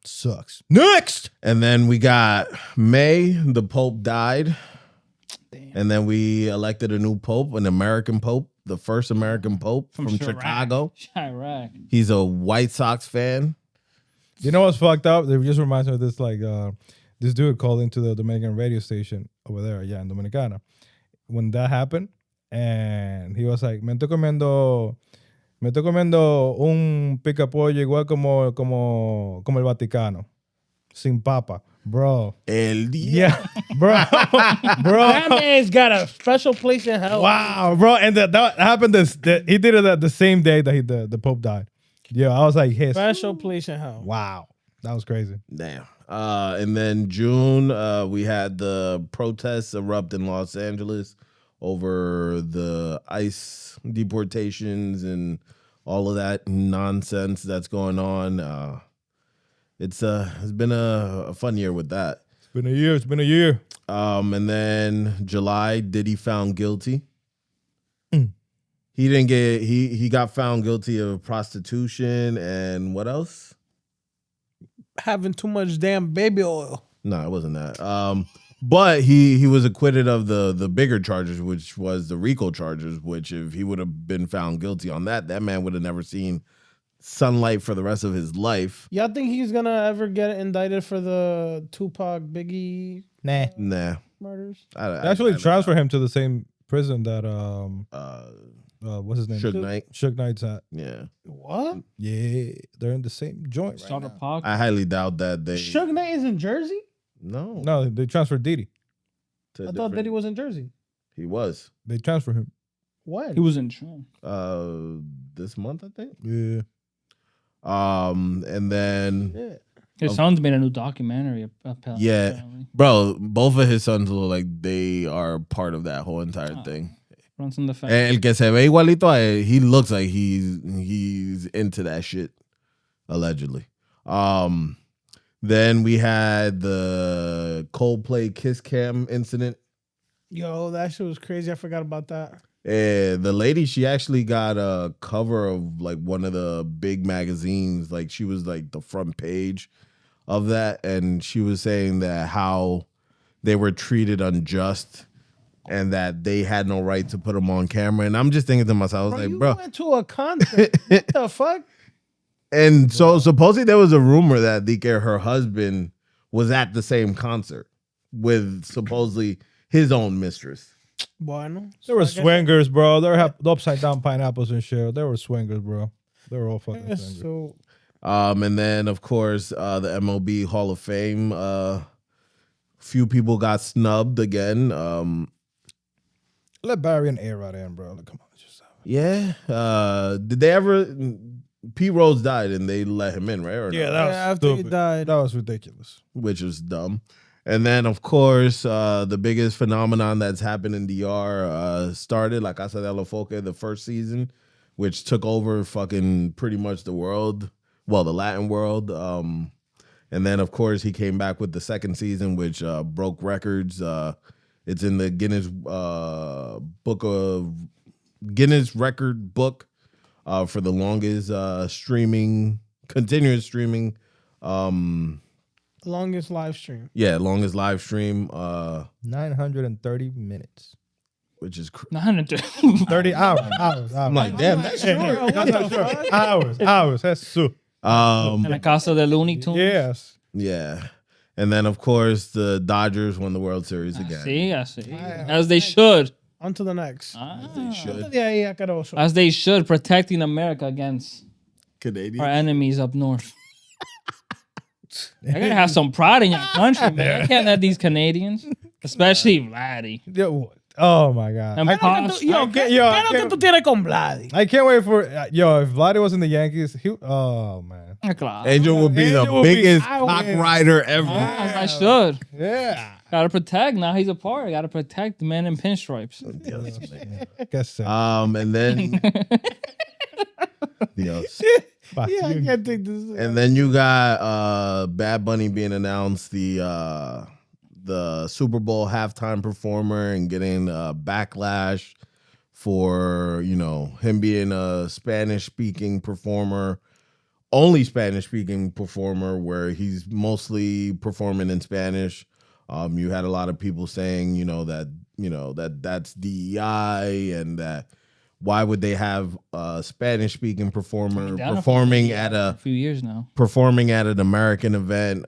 sucks. Next, and then we got May. The Pope died. Damn. And then we elected a new Pope, an American Pope, the first American Pope from Chicago. Chirac. He's a White Sox fan. You know what's fucked up? It just reminds me of this, like, this dude called into the Dominican radio station over there, in Dominicana. When that happened, and he was like, me estoy comiendo un picapollo igual como el Vaticano. Sin papa. Bro. El día. Yeah, bro. That man's got a special place in hell. Wow, bro. And that happened, he did it the same day that the Pope died. Yeah, I was like, his Special place in hell. wow. That was crazy. Damn. And then June, we had the protests erupt in Los Angeles over the ICE deportations and all of that nonsense that's going on. It's been a fun year with that. It's been a year. And then July, Diddy found guilty. He didn't get he got found guilty of prostitution and what else? Having too much damn baby oil. No, it wasn't that. But he was acquitted of the bigger charges, which was the RICO charges, which if he would have been found guilty on that man would have never seen sunlight for the rest of his life. Y'all think he's gonna ever get indicted for the Tupac Biggie Nah. murders? They actually transfer him to the same prison that what's his name? Suge Knight. Suge Knight's at. Yeah. What? Yeah, they're in the same joint right Starter now. Park. I highly doubt that they Suge Knight is in Jersey? No. No, they transferred Diddy. To I thought different- Diddy was in Jersey. He was. They transferred him. When? He was in Trump. This month, I think. Yeah. And then Yeah. His son's made a new documentary. yeah, bro, both of his sons look like they are part of that whole entire thing. Runs in the family. El que se ve igualito a él, he looks like he's into that shit, allegedly. Then we had the Coldplay Kiss Cam incident. Yo, that shit was crazy. I forgot about that. The lady, she actually got a cover of like one of the big magazines. Like she was like the front page of that, and she was saying that how they were treated unjust and that they had no right to put them on camera. And I'm just thinking to myself, I was You like, bro. went to a concert. What the fuck? And so supposedly there was a rumor that Dike, her husband, was at the same concert with supposedly his own mistress. Bueno. There were I guess- swingers, bro. There were upside down pineapples and shit. There were swingers, bro. They were all fucking Yes, swingers. so And then of course the MLB Hall of Fame. Few people got snubbed again. Let Barry and A-Rod in, bro. Like, come on, just Yeah. Did they ever? Pete Rose died and they let him in, right? Or Yeah, no? that was after he stupid. died. That was ridiculous. Which is dumb. And then, of course, the biggest phenomenon that's happened in DR started, like Casa de la Foca, the first season, which took over fucking pretty much the world, well, the Latin world. And then, of course, he came back with the second season, which broke records. It's in the Guinness record book for the longest continuous streaming. Longest live stream. Yeah, longest live stream. 930 minutes. which is 30 hours. I'm like, damn, that's short. Hours. That's true. And the cost of the Looney Tunes. Yes. Yeah. And then, of course, the Dodgers won the World Series again. I see. As they should. On to the next. They should. As they should, protecting America against Canadians. our enemies up north. I gotta have some pride in your country, man. I can't let these Canadians, especially Vladdy. Oh my God. And I Posh- can't wait for if Vladdy was in the Yankees. Oh man. Angel would be the biggest cock rider ever. I should. Yeah. Gotta protect. Now he's a part. Gotta protect the man in pinstripes. Guess so. And then Dios. I can't take this. And then you got Bad Bunny being announced the Super Bowl halftime performer and getting backlash for him being a Spanish speaking performer, only Spanish speaking performer, where he's mostly performing in Spanish. You had a lot of people saying that that's DEI and that. Why would they have a Spanish-speaking performer performing at a few years now, performing at an American event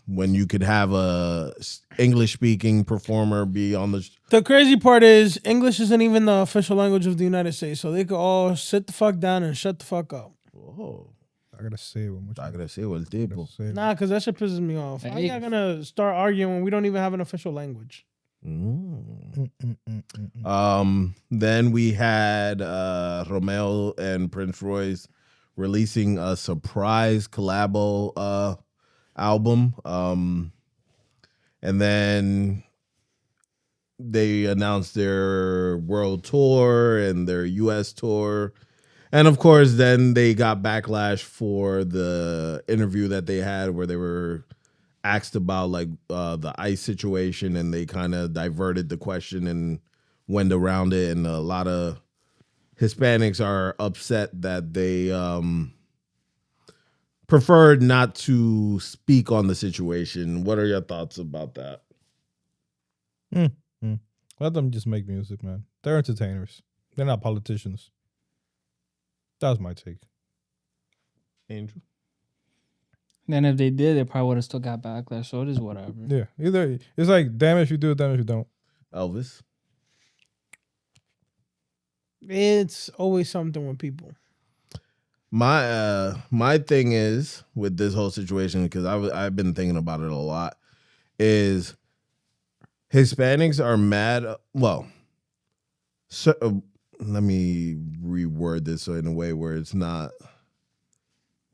when you could have a English-speaking performer be on the? The crazy part is English isn't even the official language of the United States, so they could all sit the fuck down and shut the fuck up. Whoa. I gotta say what el tipo. Nah, because that shit pisses me off. How y'all gonna start arguing when we don't even have an official language? Then we had Romeo and Prince Royce releasing a surprise collabo album. And then they announced their world tour and their US tour. And of course, then they got backlash for the interview that they had where they were asked about the ICE situation, and they kind of diverted the question and went around it. And a lot of Hispanics are upset that they preferred not to speak on the situation. What are your thoughts about that? Let them just make music, man. They're entertainers. They're not politicians. That was my take. Angel? Then if they did, they probably would have still got backlash. So it is whatever. Yeah. Either it's like, damn if you do it, damn if you don't. Elvis? It's always something with people. My thing is with this whole situation, because I've been thinking about it a lot, is Hispanics are mad. Well, so, let me reword this in a way where it's not.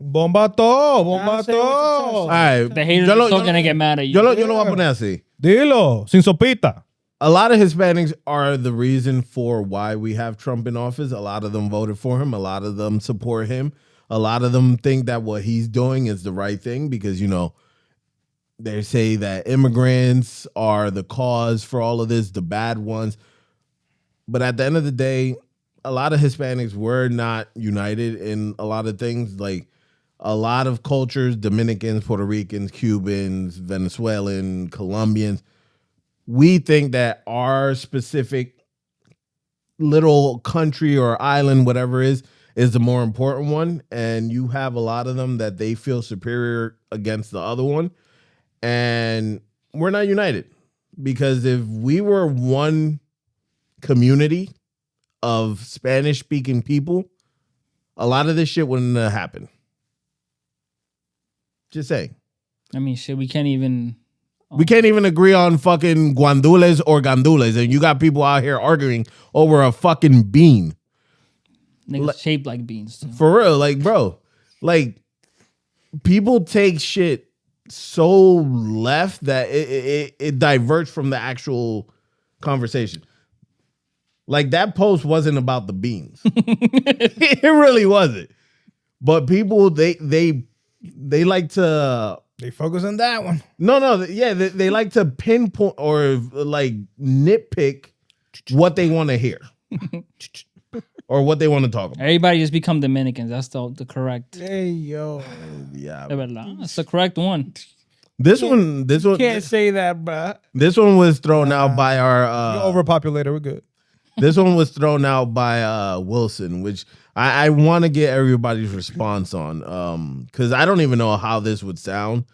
Bombato. All right. The haters are still gonna get mad at you. Yo lo voy a poner así. Dilo, sin sopita. A lot of Hispanics are the reason for why we have Trump in office. A lot of them voted for him. A lot of them support him. A lot of them think that what he's doing is the right thing because, they say that immigrants are the cause for all of this, the bad ones. But at the end of the day, a lot of Hispanics were not united in a lot of things. Like a lot of cultures, Dominicans, Puerto Ricans, Cubans, Venezuelan, Colombians, we think that our specific little country or island, whatever is the more important one. And you have a lot of them that they feel superior against the other one. And we're not united because if we were one community of Spanish speaking people, a lot of this shit wouldn't have happened. Just saying. I mean, shit, we can't even agree on fucking guandules or gandules, and you got people out here arguing over a fucking bean. Niggas shaped like beans. Too. For real, like, bro, like, people take shit so left that it diverts from the actual conversation. Like, that post wasn't about the beans. It really wasn't. But people, they like to... They focus on that one. No, yeah, they like to pinpoint or like nitpick what they want to hear or what they want to talk about. Everybody just become Dominicans. That's the correct. Hey, yo. Yeah. That's the correct one. This one Can't say that, bruh. This one was thrown out by our... Overpopulated, we're good. This one was thrown out by Wilson, which I want to get everybody's response on. Because I don't even know how this would sound.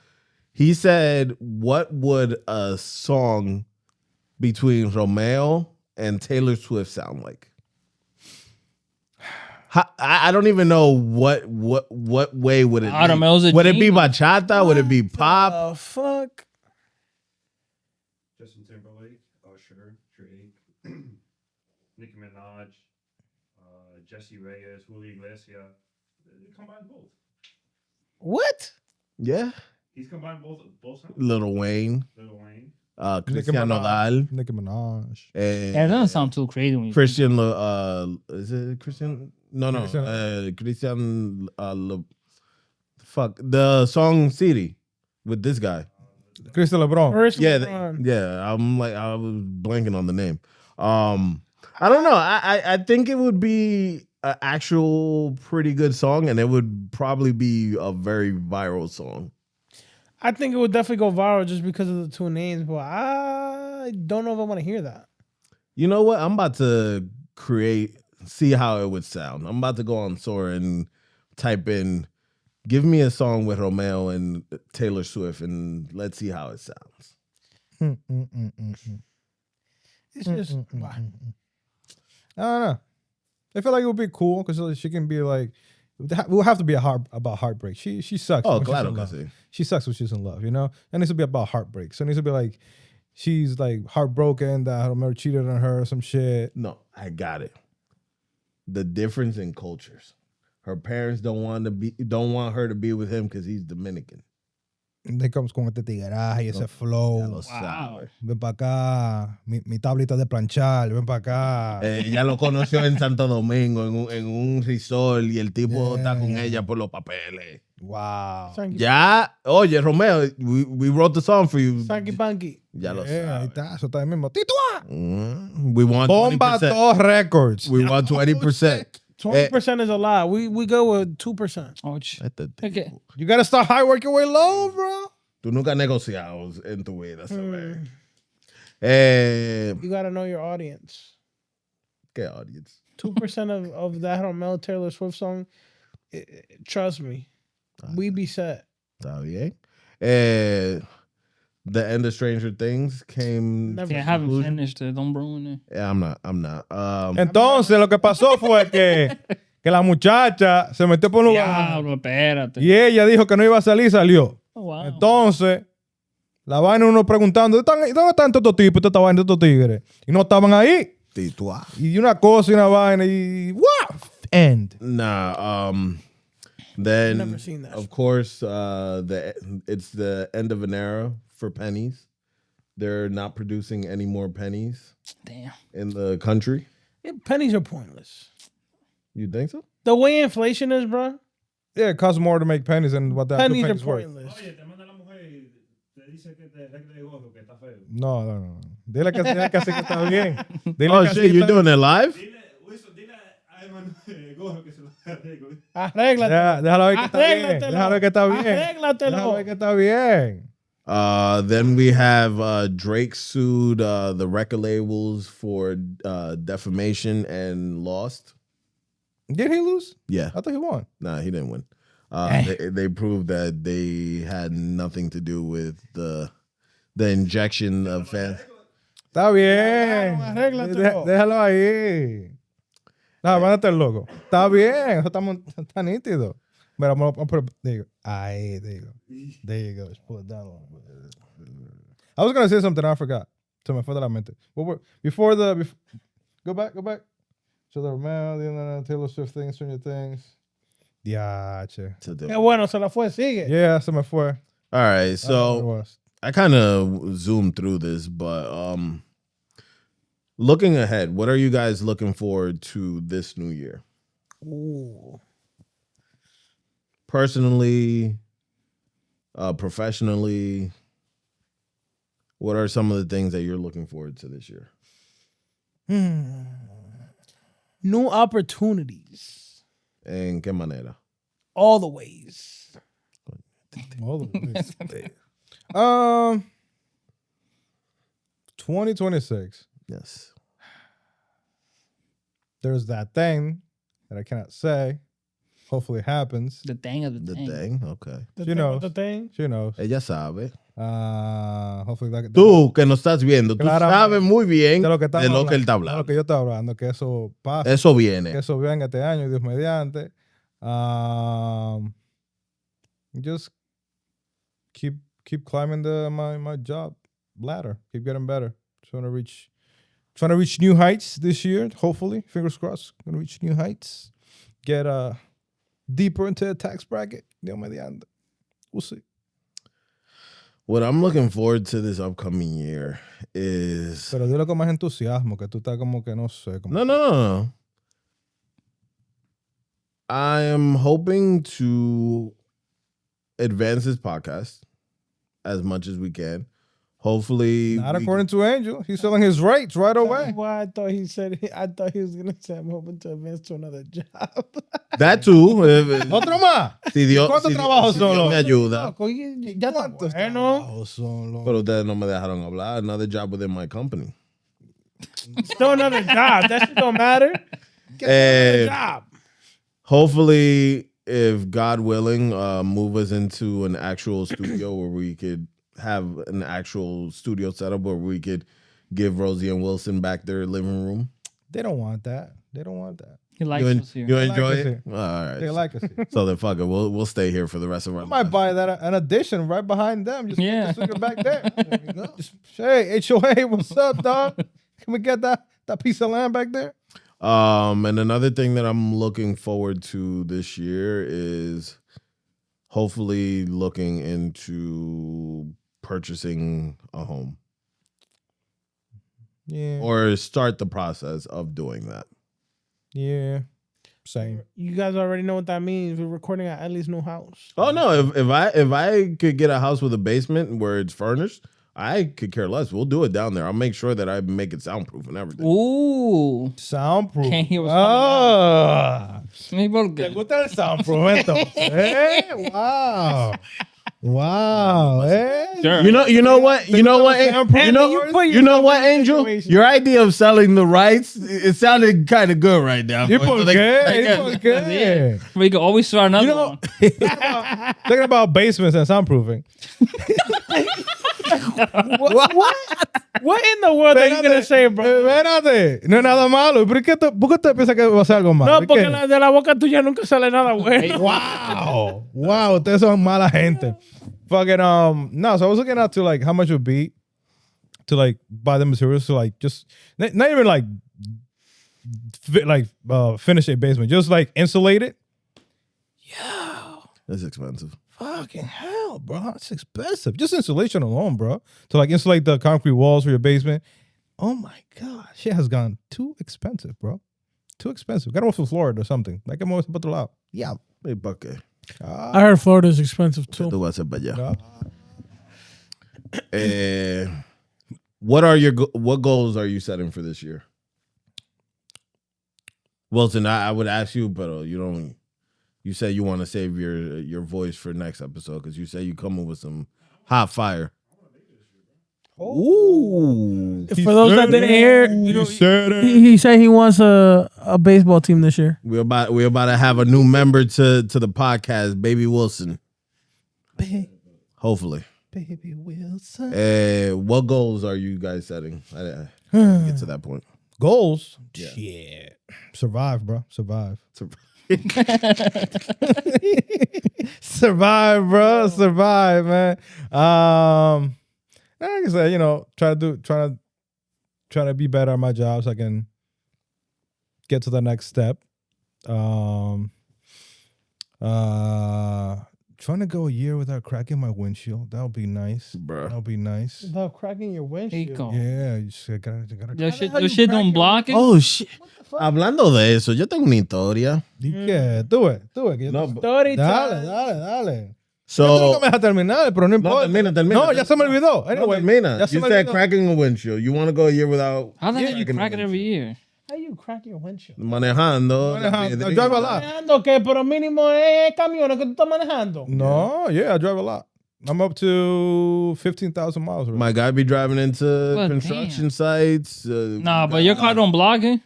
He said, "What would a song between Romeo and Taylor Swift sound like?" I don't even know what way would it Romeo's be. a Would it be genius. bachata? Would it be pop? Oh fuck! Justin Timberlake, Usher, Drake, Nicki Minaj, Jesse Reyes, Julio Iglesias. They combined both. What? Yeah. He's combined both songs. Lil Wayne, Lil Wayne. Christian Nodal, Nicki Minaj. Yeah, it doesn't sound too crazy when you Christian. Is it Christian? No. Christian. Fuck the song "City" with this guy. Crystal LeBron. First Yeah, LeBron. yeah. I was blanking on the name. I don't know. I think it would be an actual pretty good song, and it would probably be a very viral song. I think it would definitely go viral just because of the two names, but I don't know if I want to hear that. You know what? I'm about to see how it would sound. I'm about to go on Sora and type in, "Give me a song with Romeo and Taylor Swift," and let's see how it sounds. It's just I don't know. I feel like it would be cool because she can be like, we'll have to be about heartbreak. She sucks. Oh, when she's claro in que love. sí. She sucks when she's in love, you know? It needs to be about heartbreak. So it needs to be like, she's like heartbroken that Romeo cheated on her or some shit. No, I got it. The difference in cultures. Her parents don't want her to be with him because he's Dominican. And then comes con este tigueraje y ese Ya flow. lo sabe. Ven para acá. Mi tablita de planchar. Ven para acá. Ella lo conoció en Santo Domingo, en un resort, y el tipo está con ella por los papeles. Wow. Ya, oye, Romeo, we wrote the song for you. Sanky Panky. Ya lo Ahí sabe. está. Eso está ahí mismo. ¡Titua! We want 20%. Bomba'to Records. We want 20%. 20% is a lot. We go with 2%. Ouch. Este tipo. Okay. You gotta start high, work your way low, bro. Tú nunca has negociado en tu vida, ¿sabes? You gotta know your audience. ¿Qué audience? 2% of that Romeo Taylor Swift song, trust me, we be set. Está bien. The end of Stranger Things came. Never See, I seen haven't conclusion. finished it. Don't ruin it. Yeah, I'm not. Entonces, lo que pasó fue que la muchacha se metió por un lugar Diablo, espérate. y ella dijo que no iba a salir y salió. Oh, wow. Entonces, la vaina uno preguntando, ¿dónde están estos tipos, esta vaina, estos tigres? Y no estaban ahí. Titua. Y una cosa y una vaina y... ¡Wow! End. Nah. Then Never seen that. of course, it's the end of an era for pennies. They're not producing any more pennies Damn. in the country. Yeah, pennies are pointless. You think so? The way inflation is, bro, Yeah, it costs more to make pennies than what that pennies are pennies worth. pointless. Oye, te manda la mujer, te dice que te gordo, que está feo. No. Dile que así que está bien. Dile Oh que así shit, que you're está doing it live? Dile a Emanuel gordo que se lo arregle. Arréglate. Déjalo ver que está bien. Arréglatelo. Déjalo ver que está bien. Arréglatelo. Déjalo ver que está bien. Then we have Drake sued the record labels for defamation and lost. Did he lose? Yeah, I thought he won. nah, he didn't win. They proved that they had nothing to do with the injection of fans. Está bien. Arréglatelo. Déjalo ahí. No, mándate el loco. Está bien. Eso está nítido. Mira, vamos a poner. Digo. Ahí, digo. There you go. Just pull it down. I was going to say something. I forgot. Se me fue de la mente. Before go back. So the Romeo, Taylor Swift things, Stranger Things. Diache. Qué bueno, se la fue, sigue. Yeah, se me fue. All right, I don't know so what it was. I kind of zoomed through this, but looking ahead, what are you guys looking forward to this new year? Ooh. Personally, professionally, what are some of the things that you're looking forward to this year? New opportunities. En qué manera? All the ways. All the ways. 2026. Yes. there's that thing that I cannot say. Hopefully it happens. The thing of the The thing. thing, okay. She knows. The thing. She knows. Ella sabe. Hopefully that, Tú, que no estás viendo, tú Claramente. sabes muy bien de lo que de lo que él está de lo hablando. que yo estoy hablando, que eso pase, Eso viene. que eso venga este año, Dios mediante. Just keep climbing my job ladder. Keep getting better. Trying to reach new heights this year. Hopefully, fingers crossed. Gonna reach new heights. Get deeper into the tax bracket. Dios mediante. We'll see. What I'm looking forward to this upcoming year is... Pero dilo con más entusiasmo, que tú estás como que no sé. Como No. I am hoping to advance this podcast as much as we can. Hopefully... Not according to Angel. He's selling his rights right away. Why I thought he was gonna say I'm hoping to advance to another job. That too. Otro más. Si Dios, ¿Cuántos trabajos son Dios los? me ayuda. Ya está bueno. Pero ustedes no me dejaron hablar. Another job within my company. Still another job. That shit don't matter. Get another job. Hopefully, if God willing, move us into an actual studio where we could have an actual studio setup where we could give Rosie and Wilson back their living room. They don't want that. He likes us here. You They enjoy like us it? here. All right. They like us. So then fuck it. We'll stay here for the rest of our I might lives. buy that an addition right behind them. Just Yeah. put the studio back there. Just, hey, HOA, what's up, dog? Can we get that piece of land back there? And another thing that I'm looking forward to this year is hopefully looking into purchasing a home Yeah. or start the process of doing that. Yeah. Same. You guys already know what that means. We're recording at Ellie's new house. Oh no, if I could get a house with a basement where it's furnished, I could care less. We'll do it down there. I'll make sure that I make it soundproof and everything. Ooh. Soundproof. Can't hear what's Me gusta el soundproof entonces. Wow. Wow. Sure. You know what, Angel? Your idea of selling the rights, it sounded kind of good right now. ¿Y por qué? We can always start another You know, one. Thinking about basements and soundproofing. What in the world are you gonna say, bro? Espérate, no es nada malo. ¿Por qué usted piensa que va a ser algo malo? No, porque de la boca tuya nunca sale nada bueno. Wow, ustedes son mala gente. Fucking no. So I was looking at to like how much it would be to like buy the materials to like just not even like finish a basement, just like insulate it. That's expensive. Fucking hell, bro. It's expensive. Just insulation alone, bro. To like insulate the concrete walls for your basement. Oh my God. Shit has gone too expensive, bro. Too expensive. Got to move to Florida or something. Like I'm always about to lado. Yeah. Hey, ¿pa' qué? I heard Florida's expensive too. Tú vas a hacer para allá. No. What goals are you setting for this year? Wilson, I would ask you, but you don't. You say you want to save your voice for next episode because you say you coming with some hot fire. Ooh. For those that didn't hear, he said he wants a baseball team this year. We're about to have a new member to the podcast, Baby Wilson. Hopefully. Baby Wilson. What goals are you guys setting? I didn't get to that point. Goals? Yeah. Shit. Survive, bro. Survive. Survive, bro. Survive, man. Like I said, try to be better at my job so I can get to the next step. Trying to go a year without cracking my windshield. That would be nice. Bruh. That would be nice. Without cracking your windshield. Rico. Yeah, you just gotta Your shit don't block it? Oh, shit. Hablando de eso, yo tengo una historia. ¿Qué? Tú ves. No, Story time. Dale. So, Tú nunca me dejas terminar, pero no importa. termina. No, ya se me olvidó. No, Anyway, termina. ya se You me said olvidó. cracking a windshield. You want to go a year without How the hell you cracking a crack it every year? How you crack your windshield? Manejando. I drive a lot. ¿Manejando qué? Pero mínimo es camiones que tú estás manejando. No, yeah, I drive a lot. I'm up to 15,000 miles. Already. My guy be driving into Well, construction damn. sites. Nah, but your car don't block it?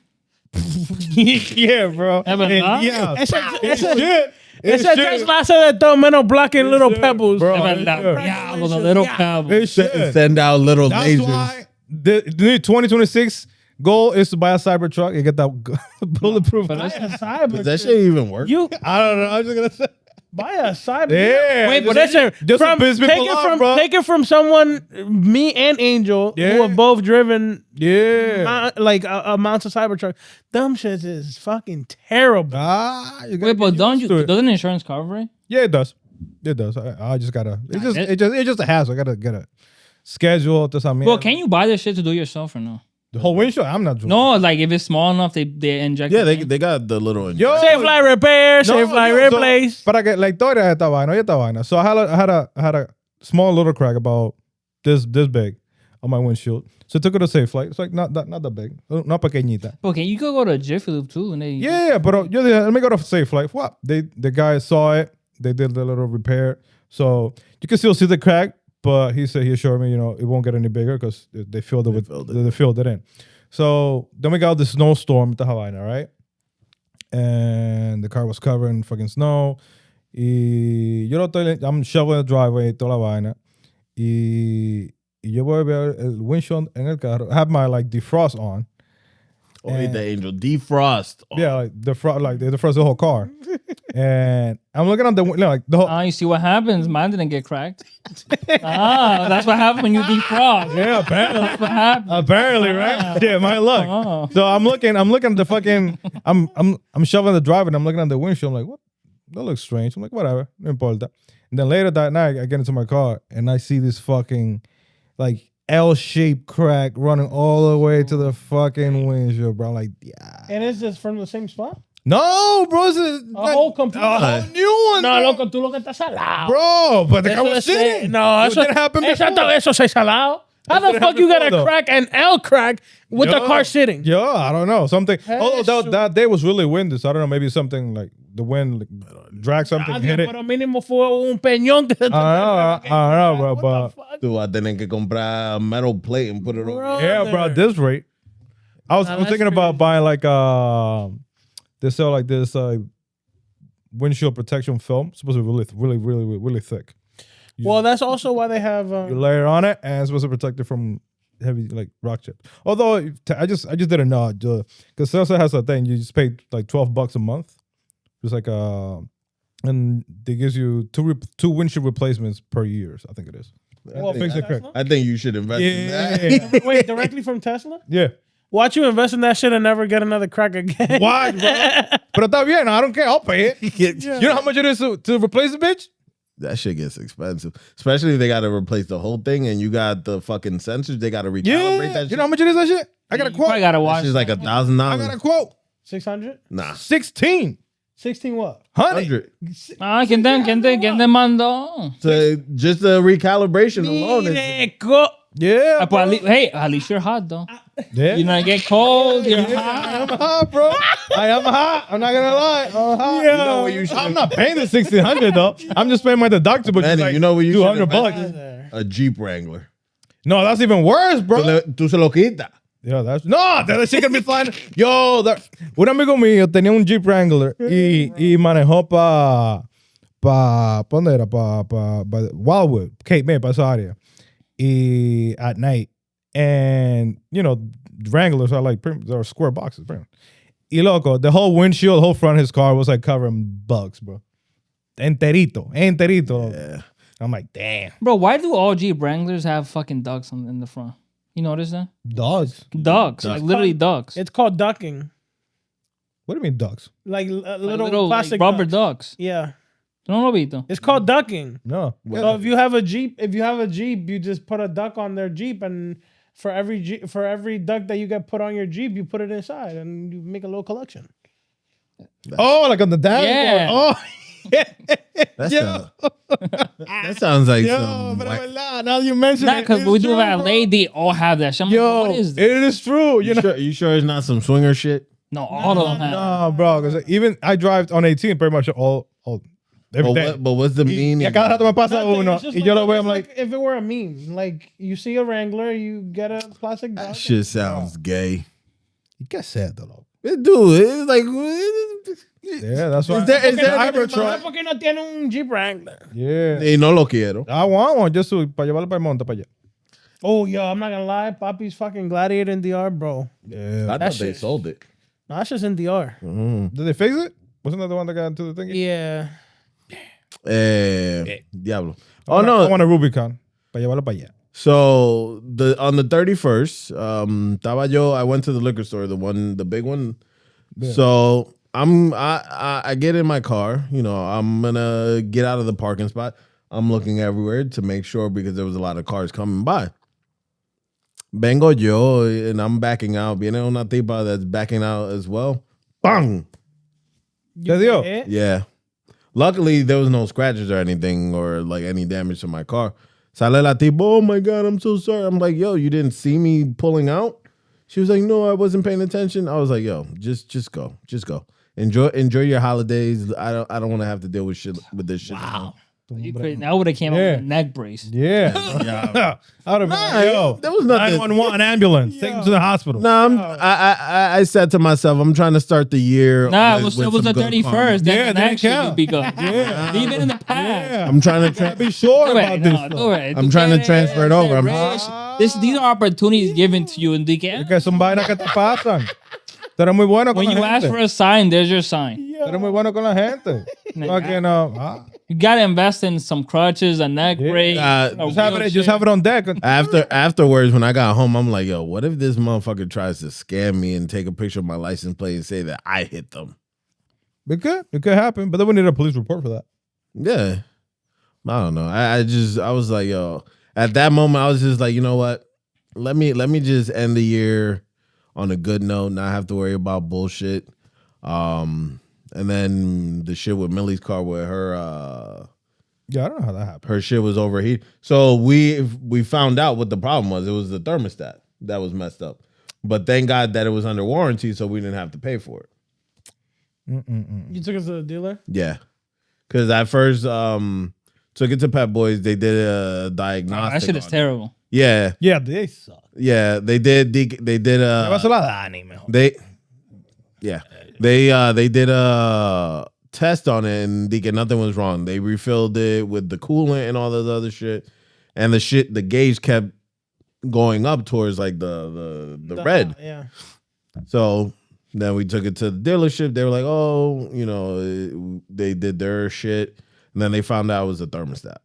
Yeah, bro. Yeah, but nah. Yeah. Ese Shit. Tesla hace de todo menos blocking little pebbles. Bro. Es verdad. Diablo, the little cabo. It should. Send out little That's lasers. why the 2026 goal is to buy a Cybertruck and get that bulletproof. But Buy that's- a cyber. Does that shit even work? You I don't know. I'm just gonna say. buy a cyber. Yeah. Wait, but just- listen. just From, piss take people it off, from bro. take it from someone, me and Angel, Yeah. who have both driven Yeah. amounts of Cybertruck. Them shit is fucking terrible. You gotta Wait, but get don't used you? to it. Doesn't insurance cover it? Yeah, it does. It does. I just gotta. it- It's just a hassle. I gotta get a schedule to something. Well, can you buy this shit to do yourself or no? The whole windshield? I'm not doing. No, like if it's small enough, they inject. Yeah, it in. they got the little. Yo, Safe flight repair, safe flight replace. Para que la historia de esta vaina, oye esta vaina. So I had a small little crack about this big on my windshield. So I took it to Safe Flight. It's like not that big, not pequeñita. Okay, you could go to Jiffy Lube too, and they. Yeah, but yo dije, let me go to Safe Flight. What? The guy saw it. They did the little repair. So you can still see the crack, but he assured me, it won't get any bigger because they filled it they filled it in. So then we got the snowstorm at the Havana, right? And the car was covered in fucking snow. I'm shoveling the driveway, toda la vaina. Y yo voy a ver el windshield en el carro. I have my defrost on. Oh, the Angel defrost. Oh, Yeah, they defrost the whole car. And I'm looking at the the whole. You see what happens? Mine didn't get cracked. That's what happens when you defrost. Yeah, apparently. That's what happens. Apparently, right? Yeah, my luck. Oh. So I'm looking at the fucking. I'm shoveling the driveway and I'm looking at the windshield. I'm like, what? That looks strange. I'm like, whatever, no importa. And then later that night, I get into my car and I see this fucking L-shaped crack running all the way to the fucking windshield, bro. I'm like, yeah. And it's just from the same spot? No, bro, it's A whole complete. a whole new one. No, bro. loco, tú lo que estás salado. Bro, but the car Eso was es- sitting. No, It didn't happen before. Eso es salado. How That's the what fuck you got happened a before, crack, an L crack, with the car sitting? Yeah, I don't know. Something. Although Eso. that day was really windy, so I don't know. Maybe something like the wind dragged something, hit it. Pero mínimo fue un peñón que se I don't know, bro. What But the fuck? tú vas a tener que comprar a metal plate and put it on. Bro. yeah, bro, at this rate, I was Nah, thinking that's about buying they sell this windshield protection film. It's supposed to be really thick. Well, that's also why they have. You layer on it, and it's supposed to protect it from heavy rock chips. Although I just didn't know because Tesla has a thing. You just pay $12 a month. It's and they gives you two windshield replacements per year. I think it is. Well, Fix it quick. I think you should invest in that. Yeah. Wait, directly from Tesla? Yeah. Watch you invest in that shit and never get another crack again. Why, bro? Pero está bien. I don't care. I'll pay it. You know how much it is to replace the bitch? That shit gets expensive, especially if they got to replace the whole thing and you got the fucking sensors. They got to recalibrate Yeah. that shit. You know how much it is that shit? I got a You quote. probably gotta That watch. shit's like that. I got a $1,000. quote. 600? Nah, 16. 16 what? 100. 100. ¿Quién te mandó? So just the recalibration alone is Mireco. Yeah. But at least you're hot though. Yeah. You're not get cold. You're I hot. am hot, bro. I am hot. I'm not gonna lie. I'm hot. You know what you should- I'm not paying the $1,600 though. I'm just paying my deductible. Manny, Like you know what you should $200. a Jeep Wrangler. No, that's even worse, bro. Tú se lo quitas. Yeah, that's no. That shit can be flying. Yo, un amigo mío tenía un Jeep Wrangler y manejó pa ¿dónde era? Pa Wildwood, Cape May, pa esa área. Y at night, and Wranglers are they're square boxes, bro. Y loco, the whole windshield, the whole front of his car was covered in bugs, bro. Enterito. Yeah. I'm like, damn. Bro, why do all Jeep Wranglers have fucking ducks in the front? You notice that? Dogs. Ducks, like literally ducks. It's called ducking. What do you mean ducks? Like Like little like plastic rubber ducks. ducks. Yeah. No lo vito. It's called ducking. No. So if you have a Jeep, you just put a duck on their Jeep, and for every duck that you get put on your Jeep, you put it inside, and you make a little collection. Oh, like on the dashboard. Yeah. Oh, That sounds like yo, some. but whack- now you mention Not it. because it's we do true, have bro. LA, they all have that shit. I'm Yo, like, what is this? it is true. You know, You sure it's not some swinger shit? No, all of them have. no, bro. Because even I drive on 18 pretty much all every day. But what's the meaning? Y a cada rato me pasa Nothing, uno. it's just Y yo lo like- veo, it's I'm like, if it were a meme, like you see a Wrangler, you get a plastic duck. That shit sounds gay. ¿y qué es esto, loco? Dude, it's like. Yeah, that's why. Is there ¿Por qué no tiene un Jeep Wrangler? Yeah. Y no lo quiero. I want one just para llevarlo para el monte para allá. Oh, yo, I'm not gonna lie. Papi's fucking Gladiator in DR, bro. Yeah. I thought they sold it. No, that's just in DR. Mm. Did they fix it? Wasn't that the one that got into the thing? Yeah. Diablo. I Oh no. want a Rubicon para llevarlo para allá. So on the 31st, I went to the liquor store, the big one. Yeah. So I get in my car, I'm gonna get out of the parking spot. I'm looking everywhere to make sure because there was a lot of cars coming by. Vengo yo and I'm backing out. Viene una tipa that's backing out as well. Bang! ¿Te dio? Yeah. Luckily, there was no scratches or anything or like any damage to my car. Sale la tipa, oh my God, I'm so sorry. I'm like, yo, you didn't see me pulling out? She was like, no, I wasn't paying attention. I was like, yo, just go. Just go. Enjoy your holidays. I don't want to have to deal with this shit. Wow. You crazy. I would have came up with a neck brace. Yeah. I would have been yo. There was nothing. 911 ambulance. Take him to the hospital. No, I said to myself, I'm trying to start the year. Nah, with it was the some good 31st. karma. Then Yeah, the next that shit count. would be good. Yeah. Leave it in the past. Yeah. I'm trying to Be sure Do about it, this. no, do it. I'm trying to transfer it over. These are opportunities given to you, Enrique. Que son vainas que te pasan. Tú eres muy bueno con When la you ask gente. for a sign, there's your sign. Tú eres muy bueno con la gente. Fucking, You gotta invest in some crutches, a neck Yeah. brace. a just have it on deck. Afterwards, when I got home, I'm like, yo, what if this motherfucker tries to scam me and take a picture of my license plate and say that I hit them? It could happen, but then we need a police report for that. Yeah. I don't know. I was like, yo, at that moment, I was just like, you know what? Let me just end the year on a good note, not have to worry about bullshit. And then the shit with Millie's car where her Yeah, I don't know how that happened. her shit was overheated. So we found out what the problem was. It was the thermostat that was messed up. But thank God that it was under warranty, so we didn't have to pay for it. You took us to the dealer? Yeah. Because at first took it to Pep Boys. They did a diagnostic. That shit is on it. terrible. Yeah. Yeah, they suck. Yeah. They did they did they did a test on it and nothing was wrong. They refilled it with the coolant and all this other shit. And the gauge kept going up towards like the red. Yeah. So then we took it to the dealership. They were like, oh, they did their shit. And then they found out it was a thermostat.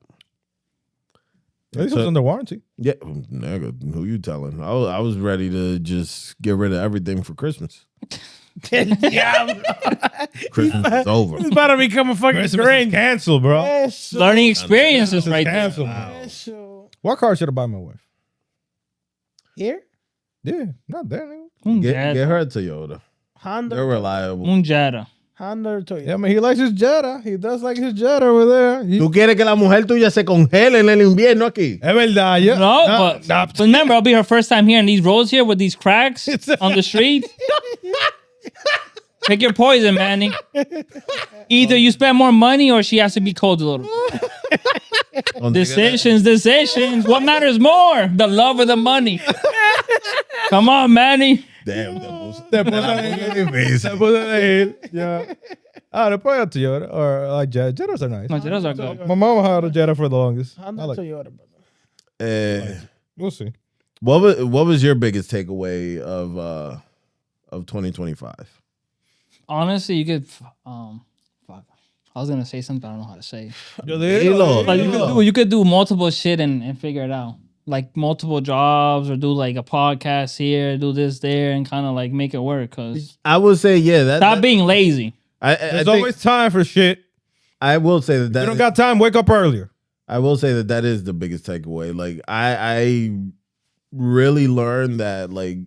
At least it was under warranty. Yeah, nigga, who you telling? I was ready to just get rid of everything for Christmas. Yeah. Christmas is over. It's about to become a fucking Grinch. Cancel, bro. Learning experiences right there. Cancel. So, What car should I buy my wife? here? Yeah, not there, nigga. Get her a Toyota. Honda. They're reliable. Un Jetta. Honda or Toyota? Yeah, man, he likes his Jetta. He does like his Jetta over there. ¿Tú quieres que la mujer tuya se congele en el invierno aquí? Es verdad, yeah. No, but remember, it'll be her first time here in these roads here with these cracks on the street. Pick your poison, Manny. Either you spend more money or she has to be cold a little. Decisions. What matters more? The love or the money? Come on, Manny. Damn, Te puso de yeah. Después a Toyota or like Jettas are nice. No, Jettas are good. My mom had a Jetta for the longest. Honda I or like, Toyota, brother. we'll see. What was your biggest takeaway of 2025? Honestly, you could. Fuck. I was gonna say something, I don't know how to say. Like you could do multiple shit and figure it out. Like multiple jobs or do like a podcast here, do this there, and kind of like make it work. Cause I would say, yeah. Stop being lazy. There's always time for shit. I will say that You don't got time, wake up earlier. I will say that is the biggest takeaway. Like I really learned that like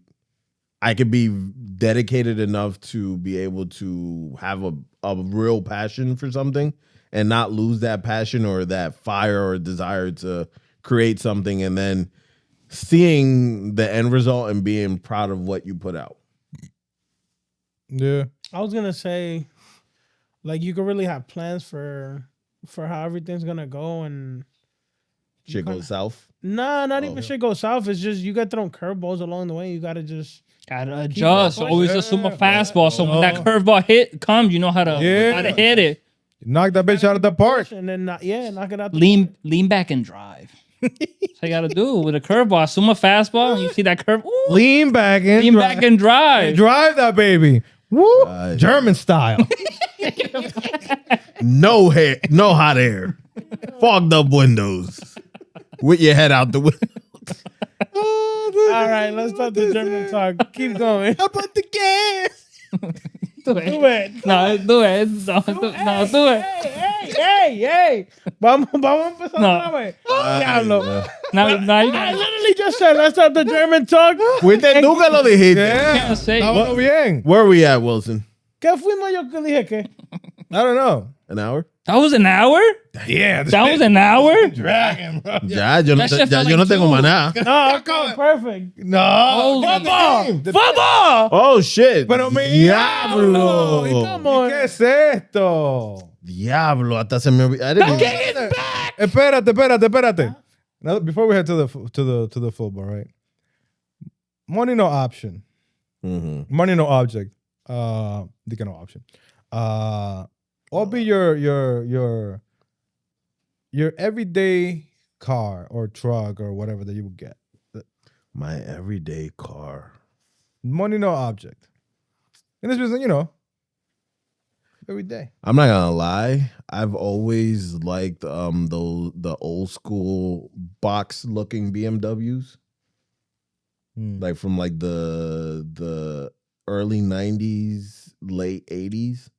I could be dedicated enough to be able to have a real passion for something and not lose that passion or that fire or desire to create something, and then seeing the end result and being proud of what you put out. Yeah. I was gonna say, like, you could really have plans for how everything's gonna go, and Shit goes south. nah, not even shit goes south. It's just you got thrown curveballs along the way. You gotta just Gotta adjust. Always assume a fastball. So when that curveball comes, you know how to hit it. Knock that bitch out of the park. And then knock it out. Lean back and drive. That's what you gotta do with a curveball. Assume a fastball, and you see that curve. Ooh, Lean back and drive. Drive that baby. Woo! German style. No hot air. Fogged up windows. With your head out the window. All right, let's start the German talk. Keep going. How about the gas? Do it. No, do it. No, do it. Hey. Vamos a empezar otra vez. Diablo. I literally just said, let's start the German talk. Fuiste tú que lo dijiste. Yeah. Estábamos bien. Where are we at, Wilson? ¿Qué fuimos yo que dije que? I don't know. An hour? That was an hour? Yeah. That was an hour? Dragon, bro. Ya, yo no That shit felt tengo like más nada. No, okay, perfect. No. Football. Oh, shit. Pero mi Diablo. Come on. ¿Qué es esto? Diablo, hasta se me olvidó. Espérate. Now, before we head to the football, right? Money no option. Mm-hmm. Money no object. Dica no option. What be your everyday car or truck or whatever that you would get? My everyday car. Money no object. And this business, every day. I'm not gonna lie. I've always liked the old school box looking BMWs. Like from like the early 90s, late 80s.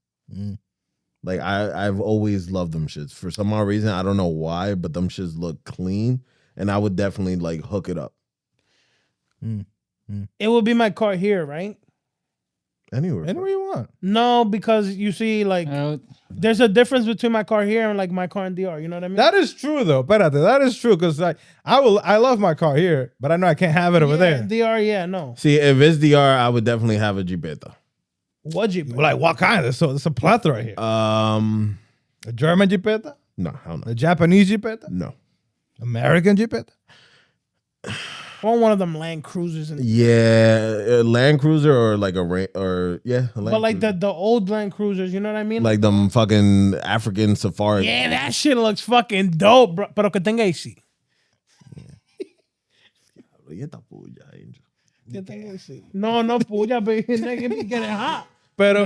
Like I've always loved them shits. For some odd reason, I don't know why, but them shits look clean, and I would definitely like hook it up. It will be my car here, right? Anywhere you want. No, because you see, like, there's a difference between my car here and like my car in DR. You know what I mean? That is true, though. Espérate, that is true because like I love my car here, but I know I can't have it over there. DR, yeah, no. See, if it's DR, I would definitely have a Jeepeta. What Jeep? Like what kind? So it's a plethora here. A German Jeepeta? No, hell no. A Japanese Jeepeta? No. American Jeepeta? Or one of them Land Cruisers. Yeah, a Land Cruiser or like a Land but like Cruiser. the old Land Cruisers, you know what I mean? Like them fucking African safari. Yeah, that shit looks fucking dope, bro. Pero que tenga AC. No, puya, baby. Nigga be getting hot. Pero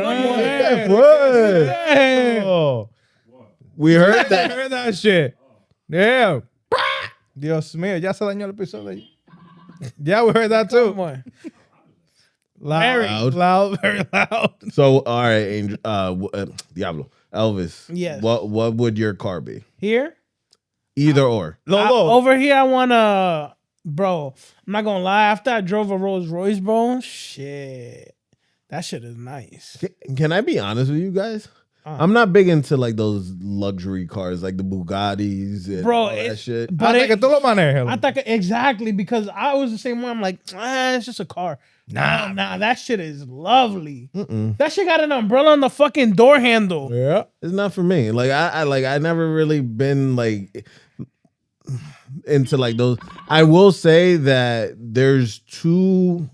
We heard I heard that shit. Yeah. Dios mío, ya se dañó el episodio. Yeah, we heard that too. Come on. Loud, very loud. So, all right, Angel, Diablo, Elvis. Yes. What would your car be? Here? Either or. Over here, I want to, bro, I'm not going to lie. After I drove a Rolls Royce, bro, shit, that shit is nice. Can I be honest with you guys? I'm not big into like those luxury cars, like the Bugattis and all that shit. But exactly, because I was the same way. I'm like, it's just a car. Nah, that shit is lovely. That shit got an umbrella on the fucking door handle. Yeah, it's not for me. Like I never really been like into like those. I will say that there's two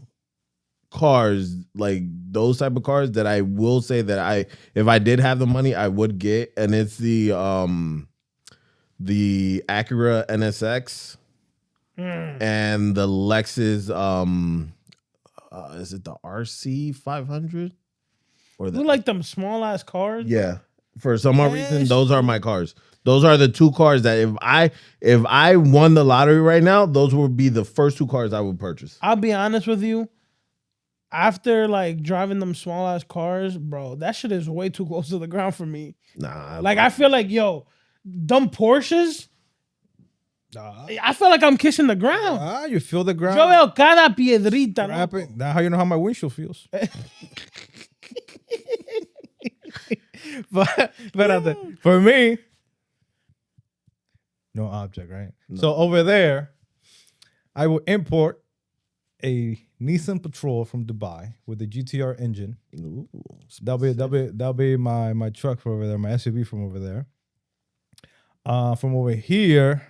cars, like those type of cars, that I will say that if I did have the money, I would get, and it's the Acura NSX and the Lexus is it the RC 500 or You like them small ass cars? Yeah, for some odd reason, those are my cars. Those are the two cars that if I won the lottery right now, those would be the first two cars I would purchase. I'll be honest with you. After like driving them small ass cars, bro, that shit is way too close to the ground for me. Nah, like I feel like them Porsches. I feel like I'm kissing the ground. You feel the ground. Yo veo cada piedrita. No? That's how you know how my windshield feels. But for me, no object, right? No. So over there, I will import a Nissan Patrol from Dubai with the GTR engine. Ooh, that'll be my truck from over there, my SUV from over there. From over here,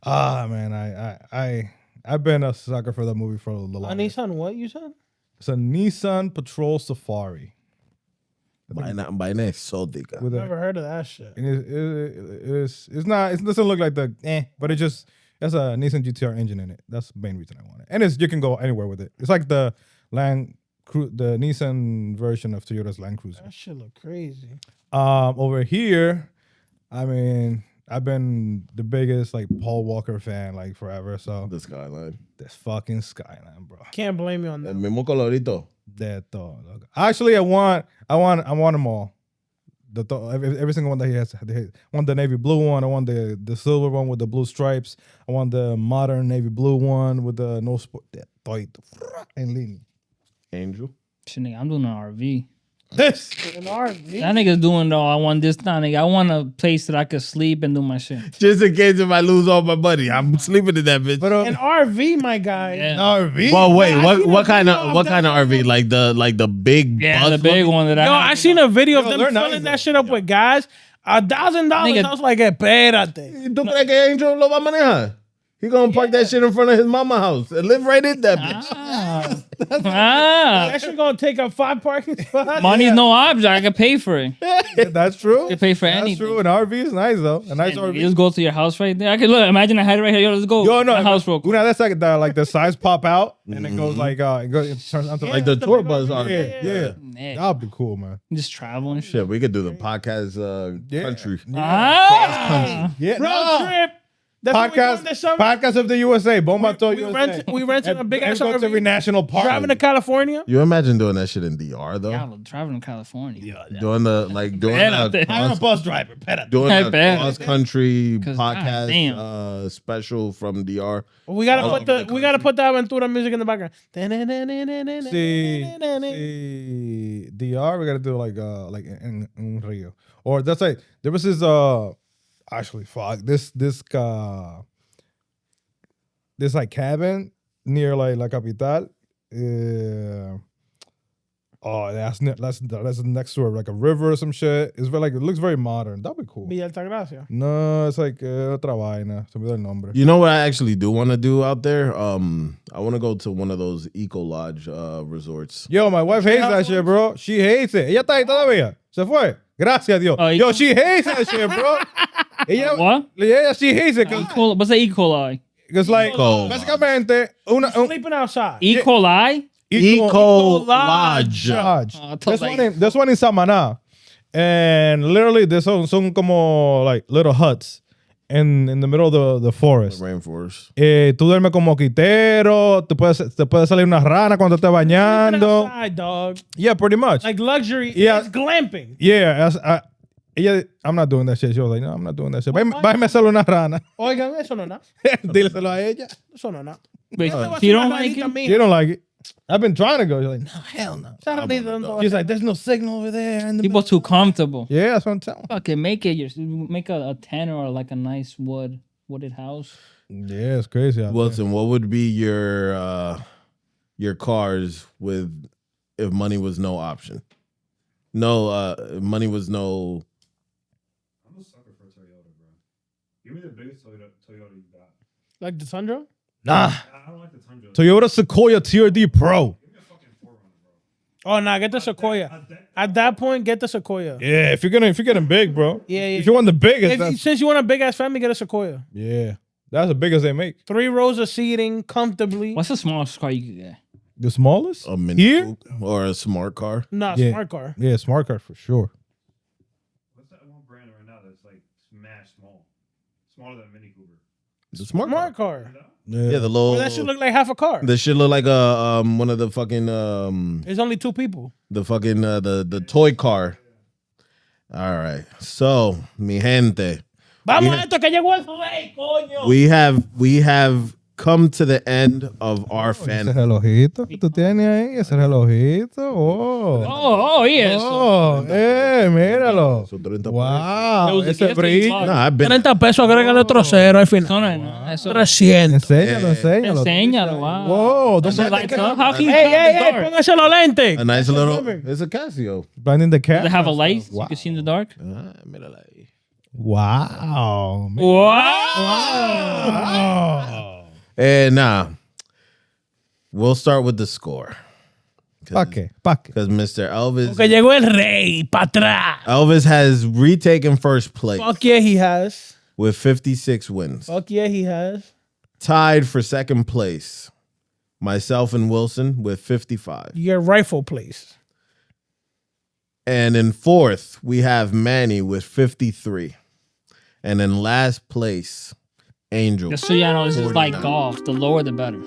man, I've been a sucker for that movie for a long time. A Nissan, what you said? It's a Nissan Patrol Safari. Vaina exótica. With Never heard of that shit. And it's not. It doesn't look like the but it just has a Nissan GTR engine in it. That's the main reason I want it. And you can go anywhere with it. It's like the the Nissan version of Toyota's Land Cruiser. That shit look crazy. Over here, I mean, I've been the biggest like Paul Walker fan like forever. So The Skyline. this fucking Skyline, bro. Can't blame you on El that. mismo colorito. That todo. Actually, I want them all. Every single one that he has. I want the navy blue one. I want the silver one with the blue stripes. I want the modern navy blue one with the no sport. And lean. Angel. Shit, nigga, I'm doing an RV. This. An RV. That nigga's doing though. I want this now, nigga. I want a place that I could sleep and do my shit. Just in case if I lose all my money, I'm sleeping in that bitch. But An RV, my guy. Yeah. RV. well, wait, I seen what a kind video of of what that kind of RV? Like the big Yeah, bus the big looking- one that Yo, I seen a video of Yo, them they're filling nice, that though. shit up with guys. $1,000. Nigga. I was like, espérate. ¿Tú crees que Angel lo va a manejar? He gonna park that shit in front of his mama house and live right in that bitch. That shit gonna take up 5 parking spots. Money's no object. I could pay for it. That's true. I could pay for That's anything. true. An RV is nice though. A nice You RV. just go to your house right there. I could look. Imagine I had it right here. Yo, let's go. Yo, no, my house real quick. That's like the sides pop out and it goes like it turns onto Like the tour bus yeah, RV. yeah. Nah, That'd be cool, man. just travel and shit. Shit, we could do the podcast Yeah. country. Yeah, Road trip. That's what we doing this summer. podcast of the USA, Bomba'to We USA. we rented a big ass Go to every RV. national park. Driving to California. You imagine doing that shit in DR though? Yeah, traveling to California. Doing Bad out there. I'm a bus driver. doing Hey, a bad. cross country 'Cause, podcast goddamn. special from DR. We gotta All put over the we gotta put the Aventura music in the background. See, DR, we gotta do like in Rio, or that's like there was this actually fuck this like cabin near like La Capital. That's next to like a river or some shit. It's very, like it looks very modern. That'd be cool. Villa Altagracia. No, it's like otra vaina. Se me da el nombre. You know what I actually do want to do out there? I want to go to one of those eco lodge resorts. Yo, my wife hates that shit, bro. She hates it. Ella está ahí todavía. Se fue. Gracias a Dios. Yo, she hates that shit, bro. Ella, What? yeah, she hates it What's the E. coli? because like Eco básicamente Sleeping outside. E. coli? Eco lodge. Lodge. I thought There's one in Samaná, and literally there's son como like little huts in the middle of the forest. Rainforest. Tú duermes con moquitero, te puede salir una rana cuando te Sleeping bañando. outside, dog. Yeah, pretty much. Like luxury. Yeah. It's glamping. Yeah, I'm not doing that shit. She was like, no, I'm not doing that shit. Váyame a hacerle una rana. Oigan, eso no es nada. Díleselo a ella. Eso no es nada. Wait, Esta va a you ser don't una like ranita it? mía. She don't like it. I've been trying to go. She's like, no, hell no. Esa ranita no va a She's ser. like, there's no signal over there. In the People too comfortable. yeah, that's what I'm telling. Fucking make it. Make a tent or like a nice wooded house. Yeah, it's crazy. Out Wilson, what would be your cars with if money was no option? No, money was no. I'm a sucker for a Toyota, bro. Give me the biggest Toyota you got. Like the Tundra? there. Nah, I don't like the Tundra. Toyota Sequoia TRD Pro. Give me a fucking 4Runner, bro. Oh, nah, get the Sequoia. At that point, get the Sequoia. Yeah, if you're getting big, bro. Yeah. If you want the biggest, Since you want a big ass family, get a Sequoia. yeah, that's the biggest they make. 3 rows of seating, comfortably. What's the smallest car you could get? The smallest A mini here. coupe or a smart car. Nah, Yeah. smart car. Yeah, smart car for sure. What's that one brand right now that's like smash small? Smaller than a Mini Cooper. The smart Smart car. car. Yeah, the little. Well, that should look like half a car. The shit look like a one of the fucking There's only 2 people. the fucking the toy car. All right, so mi gente, Vamos Yeah. a esto que llegó el rey, coño. we have come to the end of our Ese fan. relojito que tú tienes ahí, ese relojito. Oh, Oh, yes. míralo. So 30 Wow, It was a ese gift that you brillo. bought. Nah, I've been 30 pesos, agrégale otro cero al final. No, no. Eso, 300. Enséñalo. enséñalo, wow. Wow, Eso don't lights up. How can you Hey, tell hey, the hey, dark? póngase los lentes. a nice little. number. It's a Casio. blinding the cat. Does it have a light so Wow. you can see in the dark? Mírala ahí. Wow. Wow. And we'll start with the score. Pa' qué? Because Mr. Elvis, Porque llegó el rey para atrás. Elvis has retaken first place Fuck yeah, he has. with 56 wins. Fuck yeah, he has. Tied for second place, myself and Wilson with 55. Your rifle place. And in fourth, we have Manny with 53. And in last place, Angel. Just so y'all know, this is like golf. The lower, the better.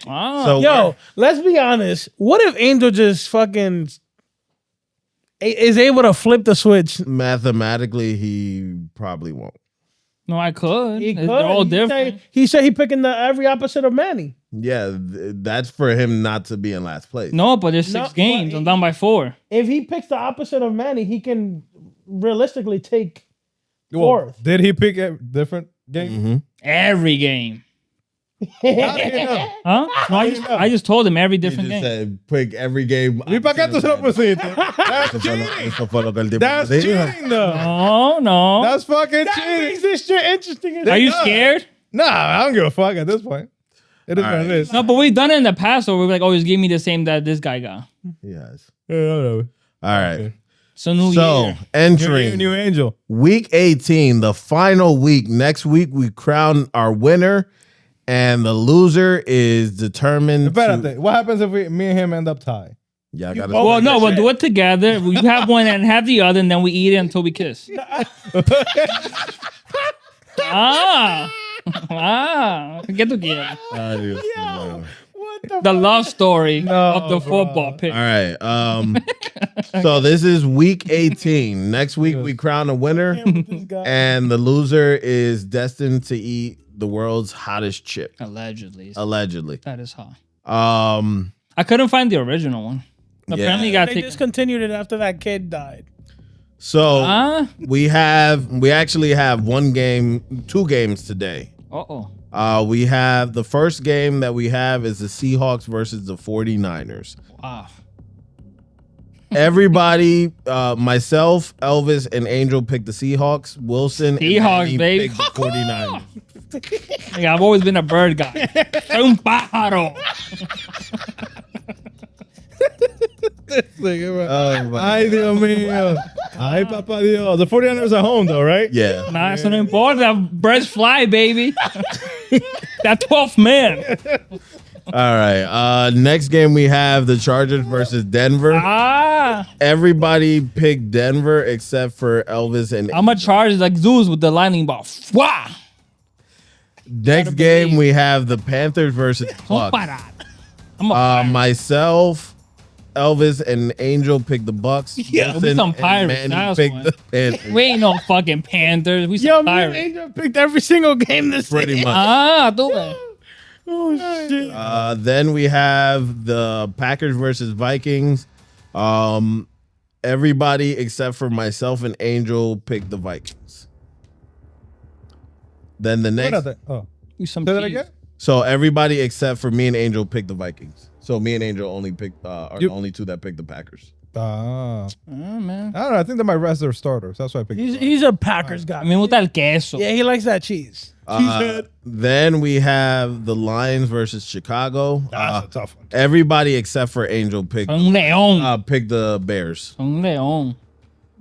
So Yo, let's be honest. What if Angel just fucking is able to flip the switch? mathematically, he probably won't. No, I could. He could. They're all different. He said he picking the every opposite of Manny. Yeah, that's for him not to be in last place. No, but there's No, 6 games. but I'm down by 4. If he picks the opposite of Manny, he can realistically take Well, fourth. did he pick a different game? Mm-hmm. Every game. How do you know? Huh? No, I just told him every He different just game. said, pick every game. ¿Y para qué tú se lo pusiste? That's cheating. Eso fue lo que el tipo That's dijo. cheating, though. No. That's fucking That cheating. makes this shit interesting. Are you scared? Nah, I don't give a fuck at this point. It is what it is. No, but we've done it in the past where we're like, always give me the same that this guy got. Yes. Yeah, whatever. All right. Okay. So new So year. entering New Angel. week 18, the final week. Next week, we crown our winner, and the loser is determined. Espérate, what happens if me and him end up tied? Y'all gotta Well, no, we'll do it together. You have one and have the other, and then we eat it until we kiss. Get together. What The love story of the bro. football pick. All right. So this is week 18. Next week we crown a winner, this guy? and the loser is destined to eat the world's hottest chip. Allegedly. Allegedly. That is hot. I couldn't find the original one. Apparently, you got They taken. discontinued it after that kid died. So we actually have 2 games today. We have the first game that we have is the Seahawks versus the 49ers. Wow. Everybody, myself, Elvis, and Angel picked the Seahawks. Wilson Seahawks, and Manny baby. picked the 49ers. Yeah, I've always been a bird guy. Soy un pájaro. Ay, Dios mío. Ay, papá Dios. The 49ers are home, though, right? Yeah. Nah, eso no importa. Birds fly, baby. That 12th man. All right. Next game we have the Chargers versus Denver. Everybody picked Denver except for Elvis and I'm a Chargers like Zeus with the lightning ball. Wow. Next game we have the Panthers versus Bucks. I'm a Myself, Elvis, and Angel picked the Bucks. Yeah, we some pirates. That's picked one. the Panthers. We ain't no fucking Panthers. We Yo, some man, pirates. Angel picked every single game this Pretty season. much. Tú ves. Oh shit. Then we have the Packers versus Vikings. Everybody except for myself and Angel picked the Vikings. Then the next, We some Say that peas. again? so everybody except for me and Angel picked the Vikings. So me and Angel only picked are the only 2 that picked the Packers. Ah. Man. I don't know. I think that my rest are starters. That's why I picked. He's a Packers guy. A mí me gusta el queso. Yeah, he likes that cheese. Then we have the Lions versus Chicago. That's a tough one. Everybody except for Angel picked Un león. picked the Bears. Un león.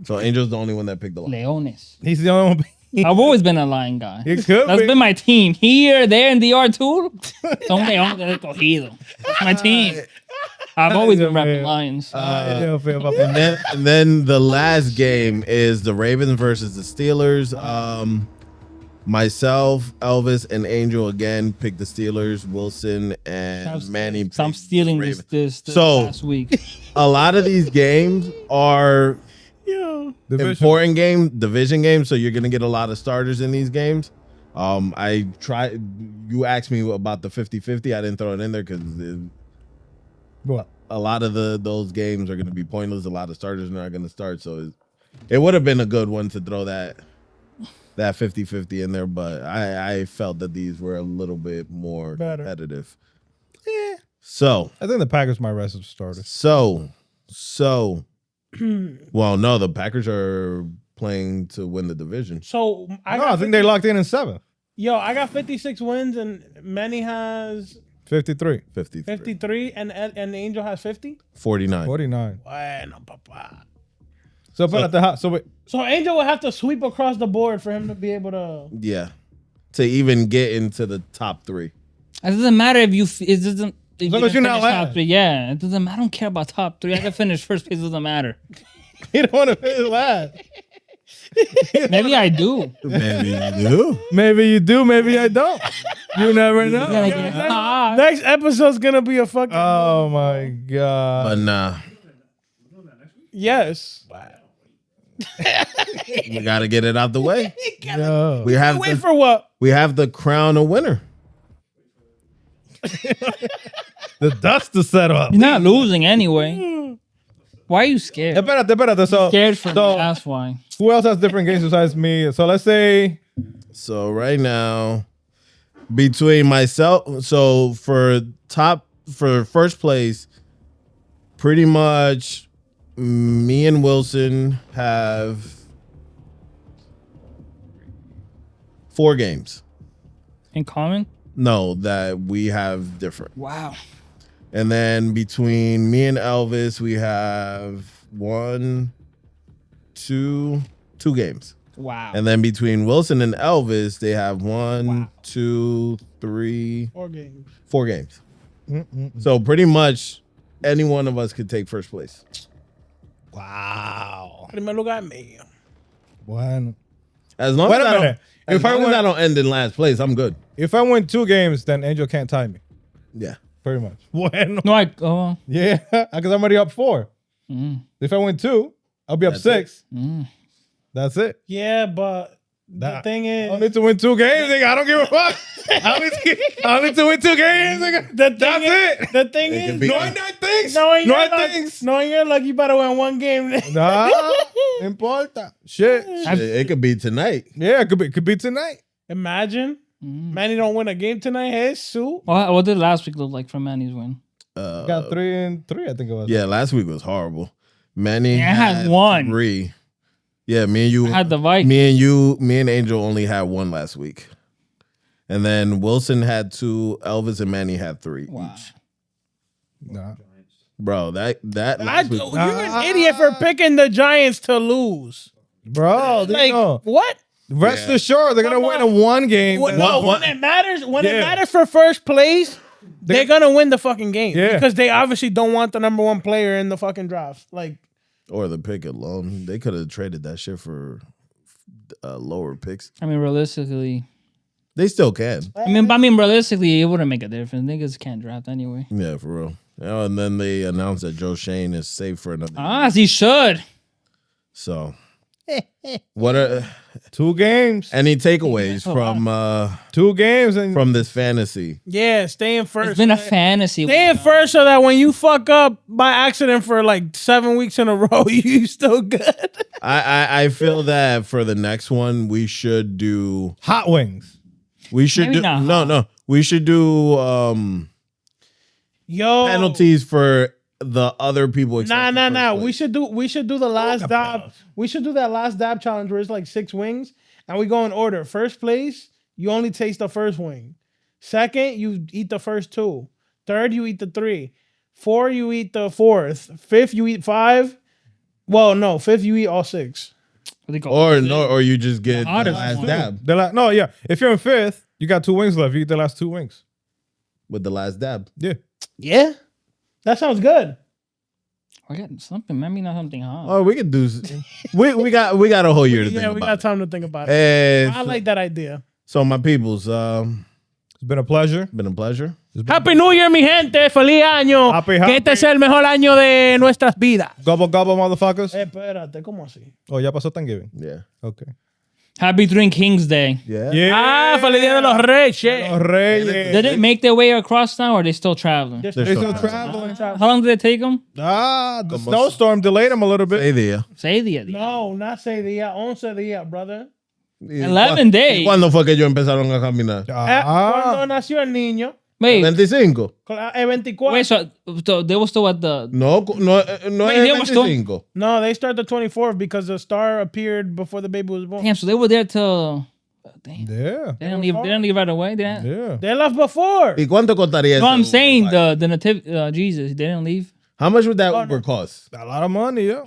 So Angel's the only one that picked the Lions. Leones. He's the only one. I've always been a lion guy. It could That's be. been my team. Here, there, and DR too. Son leones del escogido. That's my team. I've always been rapping lions. And then the last game is the Ravens versus the Steelers. Myself, Elvis, and Angel again picked the Steelers. Wilson and Manny picked I'm stealing the this Ravens. last week. A lot of these games are important division games, so you're gonna get a lot of starters in these games. You asked me about the 50-50. I didn't throw it in there because What? a lot of those games are gonna be pointless. A lot of starters are not gonna start, so it would have been a good one to throw that 50-50 in there, but I felt that these were a little bit more competitive. Yeah. So I think the Packers my rest of starters. So well, no, the Packers are playing to win the division. So I think they locked in 7th. Yo, I got 56 wins and Manny has 53. 53, and Angel has 50. 49. 49. Bueno, papá. So, wait. So Angel will have to sweep across the board for him to be able to. Yeah. To even get into the top 3. It doesn't matter if you. It doesn't. As long as you're not last. Top 3, yeah, it doesn't. I don't care about top 3. I can finish first place. It doesn't matter. You don't want to finish last. Maybe I do. Maybe you do. Maybe you do. Maybe I don't. You never know. You gotta get hot. Next episode's gonna be a fucking. Oh my god. But nah. Yes. We got to get it out the way. No. We have Wait for what? We have the crown a winner. The dust to settle up. You're not losing anyway. Why are you scared? Espérate. So, Scared for me. so That's why. who else has different games besides me? So let's say So right now, between myself, so for first place, pretty much me and Wilson have 4 games. In common? No, that we have different. Wow. And then between me and Elvis, we have 2 games. Wow. And then between Wilson and Elvis, they have 1, 2, 3, 4 games. 4 games. So pretty much any one of us could take first place. wow. Primer lugar mío. Bueno. As long Wait as a I don't, minute. as If I long as win- I don't end in last place, I'm good. If I win 2 games, then Angel can't tie me. Yeah. Pretty much. Bueno. No, Yeah, because I'm already up 4. If I win 2, I'll be up That's 6. That's it. Yeah, but the thing I don't is, need to win 2 games, nigga. I don't give a fuck. I don't need to win 2 games, nigga. That's it. the thing It can is, be- No hay things. knowing No your hay luck, things. knowing your luck, you better win 1 game. Nah, no importa. Shit. It could be tonight. Yeah, it could be tonight. Imagine, Manny don't win a game tonight. Hey, Sue. what did last week look like for Manny's win? Got 3 and 3, I think it was. Yeah, last week was horrible. Manny Yeah, I had 1. 3. Yeah, me and you I had the Vikings. me and Angel only had 1 last week. And then Wilson had 2, Elvis and Manny had 3 Wow. each. Nah. Bro, that last week, You're an idiot for picking the Giants to lose. Bro, they Like, know. what? Rest Yeah. assured, they're going to Come win in 1 game. When, Then- when it matters, when it Yeah. matters for first place, they're gonna win the fucking game. Yeah. Because they obviously don't want the number 1 player in the fucking draft. Like, or the pick alone. They could have traded that shit for lower picks. I mean, realistically. They still can. Realistically, it wouldn't make a difference. Niggas can't draft anyway. Yeah, for real. Oh, and then they announced that Joe Shane is safe for another year. He should. So, what are 2 games. any takeaways from 2 games and from this fantasy? yeah, staying first. It's been a fantasy. Staying first so that when you fuck up by accident for like 7 weeks in a row, you still good. I feel that for the next one we should do hot wings. we should Maybe do not no we should do Yo, penalties for the other people. except for Nah. first place. We should do the last dab. We should do that last dab challenge where it's like 6 wings, and we go in order. First place, you only taste the first wing. Second, you eat the first 2. Third, you eat the 3. 4, you eat the 4th. 5th, you eat 5. Well, no, 5th, you eat all 6. Or you just get the Otters. last dab No, yeah. If you're in 5th, you got 2 wings left. You eat the last 2 wings. with the last dab. Yeah. Yeah, that sounds good. I got something. Maybe not something hot. Oh, we could do. We got a whole year to think Yeah, about. we got time to think about it. Hey, I like that idea. so my peoples, It's been a pleasure. been a pleasure. Happy New Year, mi gente. Feliz año. Happy, Que este es el mejor año de nuestras vidas. Gobble, gobble, motherfuckers. Espérate, ¿cómo así? Oh, ya pasó Thanksgiving. Yeah. Okay. Happy Three Kings Day. Yeah. Yeah. Ah, feliz día de los reyes. Los Reyes. Did it make their way across now, or are they still traveling? They're They still still traveling. How long did it take them? The snowstorm delayed them a little bit. Hey there. Say the No, not 6 días, 11 días, brother. 11 days. ¿Cuándo fue que ellos empezaron a caminar? Cuando nació el niño, Wait, 25. el 24. wait. So they were still at the. No, no Wait, es they were still- 25. No, they start the 24th because the star appeared before the baby was born. Damn. So they were there till damn. Yeah. They didn't leave. They didn't leave right away. They didn't. Yeah. They left before. ¿Y cuánto costaría No, ese I'm saying Uber? the native Jesus. They didn't leave. How much would that Uber cost? A lot of money, yeah.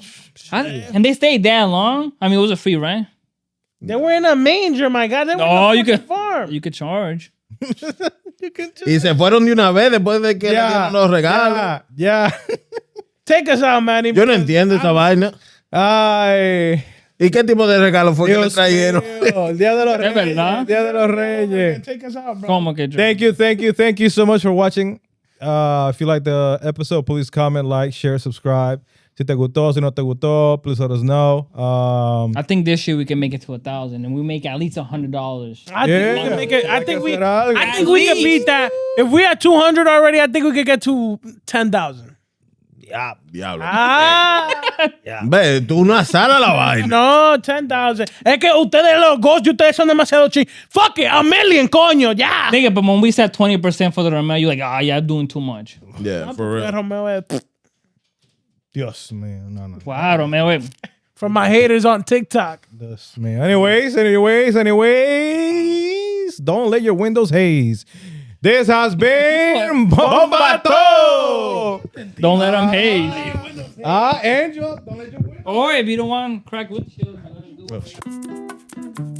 And they stayed that long. I mean, it was a free rent. They were in a manger, my God. They were No, in you a could farm. You could charge. Y se fueron de una vez después de que le dieron los regalos. Yeah. Take us out, man. Yo no entiendo esa vaina. Ay. ¿Y qué tipo de regalo fue que le trajeron? mío, el Día de los Es verdad. El Día de los Reyes. Take us out, bro. ¿Cómo que? Thank you so much for watching. If you like the episode, please comment, like, share, subscribe. Si te gustó, si no te gustó, please let us know. I think this year we can make it to 1,000, and we make at least $100. I think we can make it. I think we. algo. I think we can beat that. If we at 200 already, I think we could get to 10,000. Diablo. Ah, Ve, tú no asala la vaina. no, 10,000. Es que ustedes los ghosts, ustedes son demasiado ching. Fuck it, a million, coño, ya. Nigga, but when we said 20% for the Romeo, you're like, yeah, I'm doing too much. Yeah, for real. Romeo es- Dios mío, no. Wow, Romeo, wait. From my haters on TikTok. Dios mío. Anyways, don't let your windows haze. This has been Bomba'to. Don't let them haze. Angel, don't let your windows Or if you don't want crack windshield, let them do it.